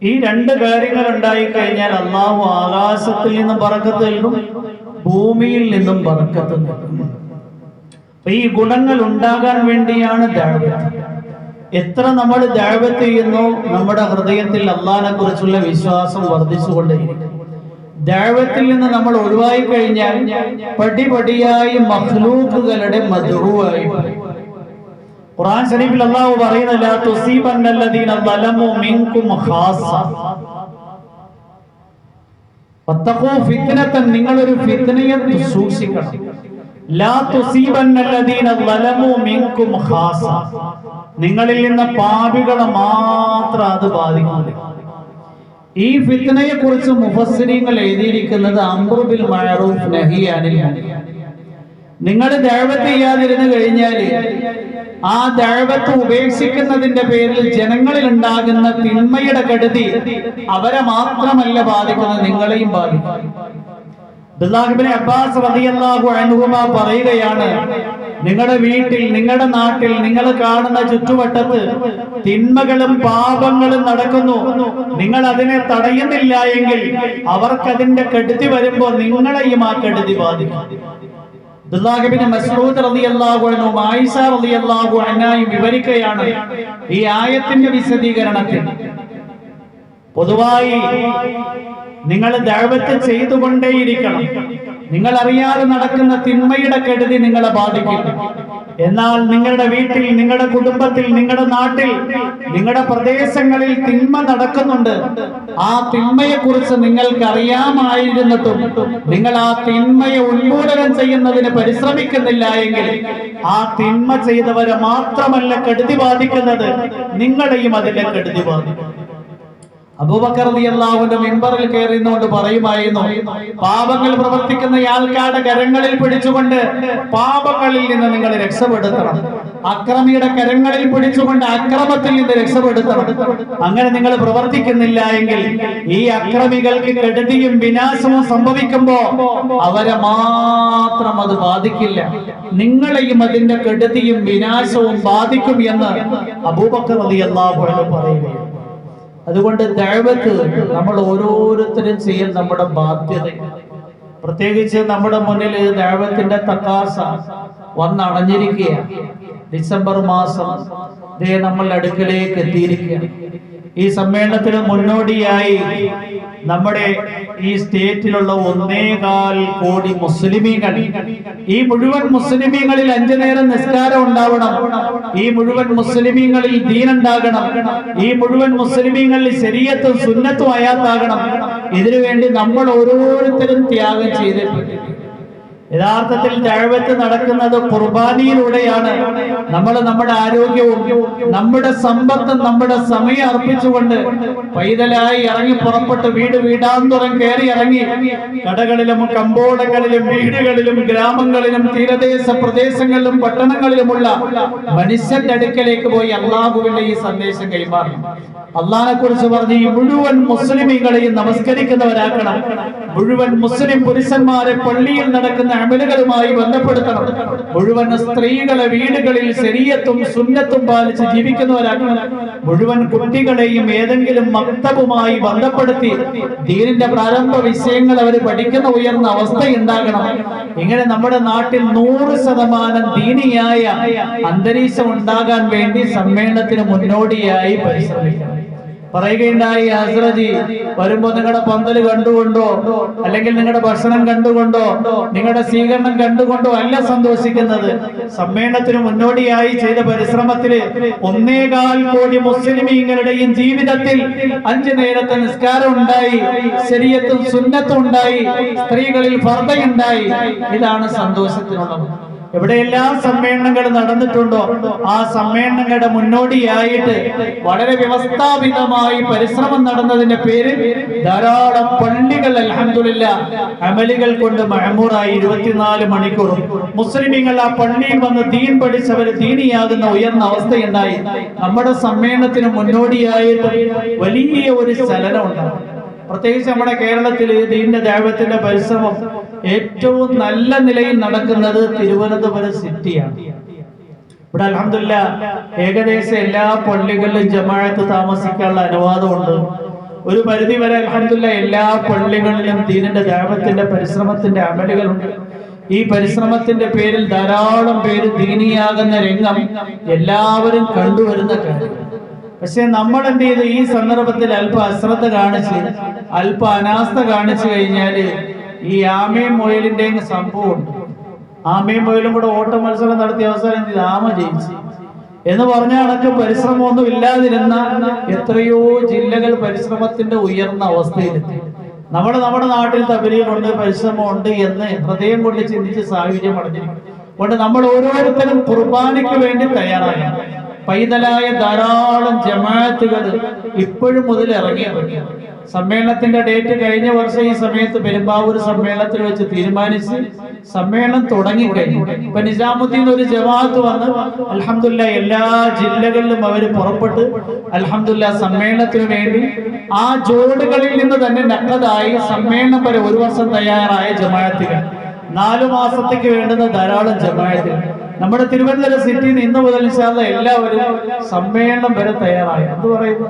ഈ 2 കാര്യങ്ങൾ ഉണ്ടായി കഴിഞ്ഞാൽ അള്ളാഹു ആകാശത്തിൽ നിന്നും ബറക്കത്ത് നൽകും, ഭൂമിയിൽ നിന്നും ബറക്കത്ത് നൽകും. ഈ ഗുണങ്ങൾ ഉണ്ടാകാൻ വേണ്ടിയാണ് ദഅവത്ത്. എത്ര നമ്മൾ ദഅവത്ത് ചെയ്യുന്നു, നമ്മുടെ ഹൃദയത്തിൽ അള്ളാഹിനെ കുറിച്ചുള്ള വിശ്വാസം വർദ്ധിച്ചുകൊണ്ടേയിരിക്കും. ദഅവത്തിൽ നിന്ന് നമ്മൾ ഒഴിവായി കഴിഞ്ഞാൽ പടിപടിയായി മഖ്ലൂഖുകളുടെ മദ്ഊആയി. ഖുർആൻ ശരീഫിൽ അല്ലാഹു പറയുന്നത്, ലാ തുസീബന്നല്ലദീന ളലമു മിൻകും ഖാസ്സ വത്തഖൂ ഫിത്നതൻ. നിങ്ങളൊരു ഫിത്നയെ സൂക്ഷിക്കണം. ലാ തുസീബന്നല്ലദീന ളലമു മിൻകും ഖാസ്സ. നിങ്ങളിൽ നിന്ന് പാപികളെ മാത്രം അത് ബാധിക്കില്ല. ഈ ഫിത്നയെ കുറിച്ച് മുഫസ്സിരീങ്ങൾ എഴുതിയിരിക്കുന്നത് അംറു ബിൽ മഅറൂഫ് നഹി അനിൽ മുൻകർ. നിങ്ങൾ ദഅവത്ത് ചെയ്യാതിരുന്നു കഴിഞ്ഞാൽ ആ ദഅവത്ത് ഉപേക്ഷിക്കുന്നതിന്റെ പേരിൽ ജനങ്ങളിൽ ഉണ്ടാകുന്ന തിന്മയുടെ കെടുതി അവരെ മാത്രമല്ല ബാധിക്കുന്നത്, നിങ്ങളെയും ബാധിക്കും. അബ്ദുല്ലാഹ് ഇബ്നു അബ്ബാസ് റളിയല്ലാഹു അൻഹുമ പറയുകയാണ്, നിങ്ങളുടെ വീട്ടിൽ, നിങ്ങളുടെ നാട്ടിൽ, നിങ്ങൾ കാണുന്ന ചുറ്റുവട്ടത്ത് തിന്മകളും പാപങ്ങളും നടക്കുന്നു. നിങ്ങൾ അതിനെ തടയുന്നില്ല എങ്കിൽ അവർക്കതിന്റെ കെടുതി വരുമ്പോൾ നിങ്ങളെയും ആ കെടുതി ബാധിക്കും. അബ്ദുല്ലാഹ് ഇബ്നു മസ്ഊദ് റളിയല്ലാഹു അൻഹു ആയിഷ റളിയല്ലാഹു അൻഹയും വിവരിക്കുകയാണ് ഈ ആയത്തിന്റെ വിശദീകരണത്തിൽ. പൊതുവായി നിങ്ങൾ ദഅവത്ത് ചെയ്തുകൊണ്ടേയിരിക്കണം. നിങ്ങൾ അറിയാതെ നടക്കുന്ന തിന്മയുടെ കെടുതി നിങ്ങളെ ബാധിക്കും. എന്നാൽ നിങ്ങളുടെ വീട്ടിൽ, നിങ്ങളുടെ കുടുംബത്തിൽ, നിങ്ങളുടെ നാട്ടിൽ, നിങ്ങളുടെ പ്രദേശങ്ങളിൽ തിന്മ നടക്കുന്നുണ്ട്. ആ തിന്മയെ കുറിച്ച് നിങ്ങൾക്ക് അറിയാമായിരുന്നിട്ടും നിങ്ങൾ ആ തിന്മയെ ഉന്മൂലനം ചെയ്യുന്നതിന് പരിശ്രമിക്കുന്നില്ല എങ്കിൽ ആ തിന്മ ചെയ്തവരെ മാത്രമല്ല കെടുതി ബാധിക്കുന്നത്, നിങ്ങളെയും അതിന്റെ കെടുതി ബാധിക്കും. അബൂബക്കർ റളിയല്ലാഹു അൻഹു മിമ്പറിൽ കയറിയുകൊണ്ട് പറയുമായിരുന്നു, പാപങ്ങൾ പ്രവർത്തിക്കുന്ന ആൾക്കാരുടെ കരങ്ങളിൽ പിടിച്ചുകൊണ്ട് പാപങ്ങളിൽ നിന്ന് നിങ്ങൾ രക്ഷപ്പെടുത്തണം. അക്രമിയുടെ കരങ്ങളിൽ പിടിച്ചുകൊണ്ട് അക്രമത്തിൽ നിന്ന് രക്ഷപ്പെടുത്തണം. അങ്ങനെ നിങ്ങൾ പ്രവർത്തിക്കുന്നില്ല എങ്കിൽ ഈ അക്രമികൾക്ക് കെടുതിയും വിനാശവും സംഭവിക്കുമ്പോ അവരെ മാത്രം അത് ബാധിക്കില്ല, നിങ്ങളെയും അതിന്റെ കെടുതിയും വിനാശവും ബാധിക്കും എന്ന് അബൂബക്കർ റളിയല്ലാഹു അൻഹു പറയുകയാണ്. അതുകൊണ്ട് ദഅവത്ത് നമ്മൾ ഓരോരുത്തരും ചെയ്യാൻ നമ്മുടെ ബാധ്യത. പ്രത്യേകിച്ച് നമ്മുടെ മുന്നിൽ ദഅവത്തിന്റെ തക്കാസ വന്നണഞ്ഞിരിക്കുകയാണ്. ഡിസംബർ മാസം നമ്മളുടെ അടുക്കലേക്ക് എത്തിയിരിക്കുകയാണ്. ഈ സമ്മേളനത്തിന് മുന്നോടിയായി നമ്മുടെ ഈ സ്റ്റേറ്റിലുള്ള 1.25 കോടി മുസ്ലിമീങ്ങൾ, ഈ മുഴുവൻ മുസ്ലിമീങ്ങളിൽ 5 നേരം നിസ്കാരം ഉണ്ടാവണം. ഈ മുഴുവൻ മുസ്ലിമീങ്ങളിൽ ദീൻ ഉണ്ടാകണം. ഈ മുഴുവൻ മുസ്ലിമീങ്ങളിൽ ശരീഅത്തും സുന്നത്തും ആയാത്താകണം. ഇതിനുവേണ്ടി നമ്മൾ ഓരോരുത്തരും ത്യാഗം ചെയ്തിട്ടുണ്ട്. യഥാർത്ഥത്തിൽ ദഅവത്ത് നടക്കുന്നത് ഖുർബാനിയിലൂടെയാണ്. നമ്മൾ നമ്മുടെ ആരോഗ്യവും നമ്മുടെ സമ്പത്തും നമ്മുടെ സമയം അർപ്പിച്ചുകൊണ്ട് പൈതലായി ഇറങ്ങി പുറപ്പെട്ട് വീടാന്തരം കയറി ഇറങ്ങി കടകളിലും കമ്പോളങ്ങളിലും വീടുകളിലും ഗ്രാമങ്ങളിലും തീരദേശ പ്രദേശങ്ങളിലും പട്ടണങ്ങളിലുമുള്ള മനുഷ്യന്റെ അടുക്കലേക്ക് പോയി അള്ളാഹുവിന്റെ ഈ സന്ദേശം കൈമാറി. അള്ളാഹിനെ കുറിച്ച് പറഞ്ഞ് ഈ മുഴുവൻ മുസ്ലിമീങ്ങളെയും നമസ്കരിക്കുന്നവരാക്കണം. മുഴുവൻ മുസ്ലിം പുരുഷന്മാരെ പള്ളിയിൽ നടക്കുന്ന അമലുകളുമായി ബന്ധപ്പെടുത്തണം. മുഴുവൻ സ്ത്രീകളെ വീടുകളിൽ ശരീഅത്തും സുന്നത്തും പാലിച്ച് ജീവിക്കുന്നവരാക്കണം. മുഴുവൻ കുട്ടികളെയും ഏതെങ്കിലും മക്തബുമായി ബന്ധപ്പെടുത്തി ദീനിന്റെ പ്രാരംഭ വിഷയങ്ങൾ അവർ പഠിക്കുന്ന ഉയർന്ന അവസ്ഥയുണ്ടാകണം. ഇങ്ങനെ നമ്മുടെ നാട്ടിൽ 100% ദീനിയായ അന്തരീക്ഷം ഉണ്ടാകാൻ വേണ്ടി സമ്മേളനത്തിന് മുന്നോടിയായി പരിശ്രമിക്കണം. പറയുകയുണ്ടായി, ഹസ്രജി വരുമ്പോ നിങ്ങളുടെ പന്തല് കണ്ടുകൊണ്ടോ അല്ലെങ്കിൽ നിങ്ങളുടെ ഭക്ഷണം കണ്ടുകൊണ്ടോ നിങ്ങളുടെ സ്വീകരണം കണ്ടുകൊണ്ടോ അല്ല സന്തോഷിക്കുന്നത്. സമ്മേളനത്തിന് മുന്നോടിയായി ചെയ്ത പരിശ്രമത്തില് 1.25 കോടി മുസ്ലിമീങ്ങളുടെയും ജീവിതത്തിൽ 5 നേരത്തെ നിസ്കാരം ഉണ്ടായി, ശരീഅത്തും സുന്നത്തും ഉണ്ടായി, സ്ത്രീകളിൽ ഫർദയുണ്ടായി. ഇതാണ് സന്തോഷത്തിനുള്ളത്. എവിടെയെല്ലാം സമ്മേളനങ്ങൾ നടന്നിട്ടുണ്ടോ ആ സമ്മേളനങ്ങളുടെ മുന്നോടിയായിട്ട് വളരെ വ്യവസ്ഥാപിതമായി പരിശ്രമം നടന്നതിന്റെ പേരിൽ ധാരാളം പള്ളികൾ അൽഹംദുലില്ലാഹ് അമലുകൾ കൊണ്ട് മഅമൂറായി 24 മണിക്കൂറും മുസ്ലിമീങ്ങൾ ആ പള്ളിയിൽ വന്ന് ദീൻ പഠിച്ചവർ ദീനിയാകുന്ന ഉയർന്ന അവസ്ഥയുണ്ടായി. നമ്മുടെ സമ്മേളനത്തിന് മുന്നോടിയായിട്ട് വലിയ ഒരു ചലനം ഉണ്ടാകും. പ്രത്യേകിച്ച് നമ്മുടെ കേരളത്തിൽ ദീനിന്റെ ദഅവത്തിന്റെ പരിശ്രമം ഏറ്റവും നല്ല നിലയിൽ നടക്കുന്നത് തിരുവനന്തപുരം സിറ്റിയാണ്. ഇവിടെ അൽഹംദുലില്ലാഹ് ഏകദേശം എല്ലാ പള്ളികളിലും ജമാഅത്ത് താമസിക്കാനുള്ള അനുവാദമുണ്ട്. ഒരു പരിധി വരെ അൽഹംദുലില്ലാഹ് എല്ലാ പള്ളികളിലും ദീനിന്റെ ദഅവത്തിന്റെ പരിശ്രമത്തിന്റെ അമലുകളുണ്ട്. ഈ പരിശ്രമത്തിന്റെ പേരിൽ ധാരാളം പേര് ദീനിയാകുന്ന രംഗം എല്ലാവരും കണ്ടുവരുന്ന കാര്യം. പക്ഷെ നമ്മൾ എന്ത് ചെയ്തു? ഈ സന്ദർഭത്തിൽ അല്പ അശ്രദ്ധ കാണിച്ച് അല്പ അനാസ്ഥ കാണിച്ചു കഴിഞ്ഞാല് ഈ ആമയും മുയലിന്റെയും സംഭവമുണ്ട്. ആമയും മുയലും കൂടെ ഓട്ട മത്സരം നടത്തിയ അവസാനം ആമ ജയിച്ചു എന്ന് പറഞ്ഞ കണക്ക് പരിശ്രമമൊന്നും ഇല്ലാതിരുന്ന എത്രയോ ജില്ലകൾ പരിശ്രമത്തിന്റെ ഉയർന്ന അവസ്ഥയിലെത്തി. നമ്മുടെ നാട്ടിൽ തബലീഗുണ്ട്, പരിശ്രമമുണ്ട് എന്ന് ഹൃദയം കൊണ്ട് ചിന്തിച്ച് സാഹചര്യം അടഞ്ഞിരിക്കും. അതുകൊണ്ട് നമ്മൾ ഓരോരുത്തരും കുർബാനയ്ക്ക് വേണ്ടി തയ്യാറാകണം. പൈതലായ ധാരാളം ജമാഅത്തുകൾ ഇപ്പോഴും മുതൽ ഇറങ്ങിയിറങ്ങി. സമ്മേളനത്തിന്റെ ഡേറ്റ് കഴിഞ്ഞ വർഷം ഈ സമയത്ത് പെരുമ്പാവൂർ സമ്മേളനത്തിൽ വെച്ച് തീരുമാനിച്ച് സമ്മേളനം തുടങ്ങിക്കഴിഞ്ഞു. ഇപ്പൊ നിസാമുദ്ദീൻ ഒരു ജമാഅത്ത് വന്ന് അൽഹംദുലില്ലാഹ് എല്ലാ ജില്ലകളിലും അവർ പുറപ്പെട്ട് അൽഹംദുലില്ലാഹ് സമ്മേളനത്തിന് വേണ്ടി ആ ജോഡുകളിൽ നിന്ന് തന്നെ നഖദായി സമ്മേളനം വരെ 1 വർഷം തയ്യാറായ ജമാഅത്തുകൾ, 4 മാസത്തേക്ക് വേണ്ടുന്ന ധാരാളം ജമാഅത്തുകൾ. നമ്മുടെ തിരുവനന്തപുരം സിറ്റിയിൽ നിന്ന് മുതൽ ഇൻഷാ അല്ലാഹ് എല്ലാവരും സമ്മേളനം വരെ തയ്യാറായി. എന്ത് പറയുന്നു?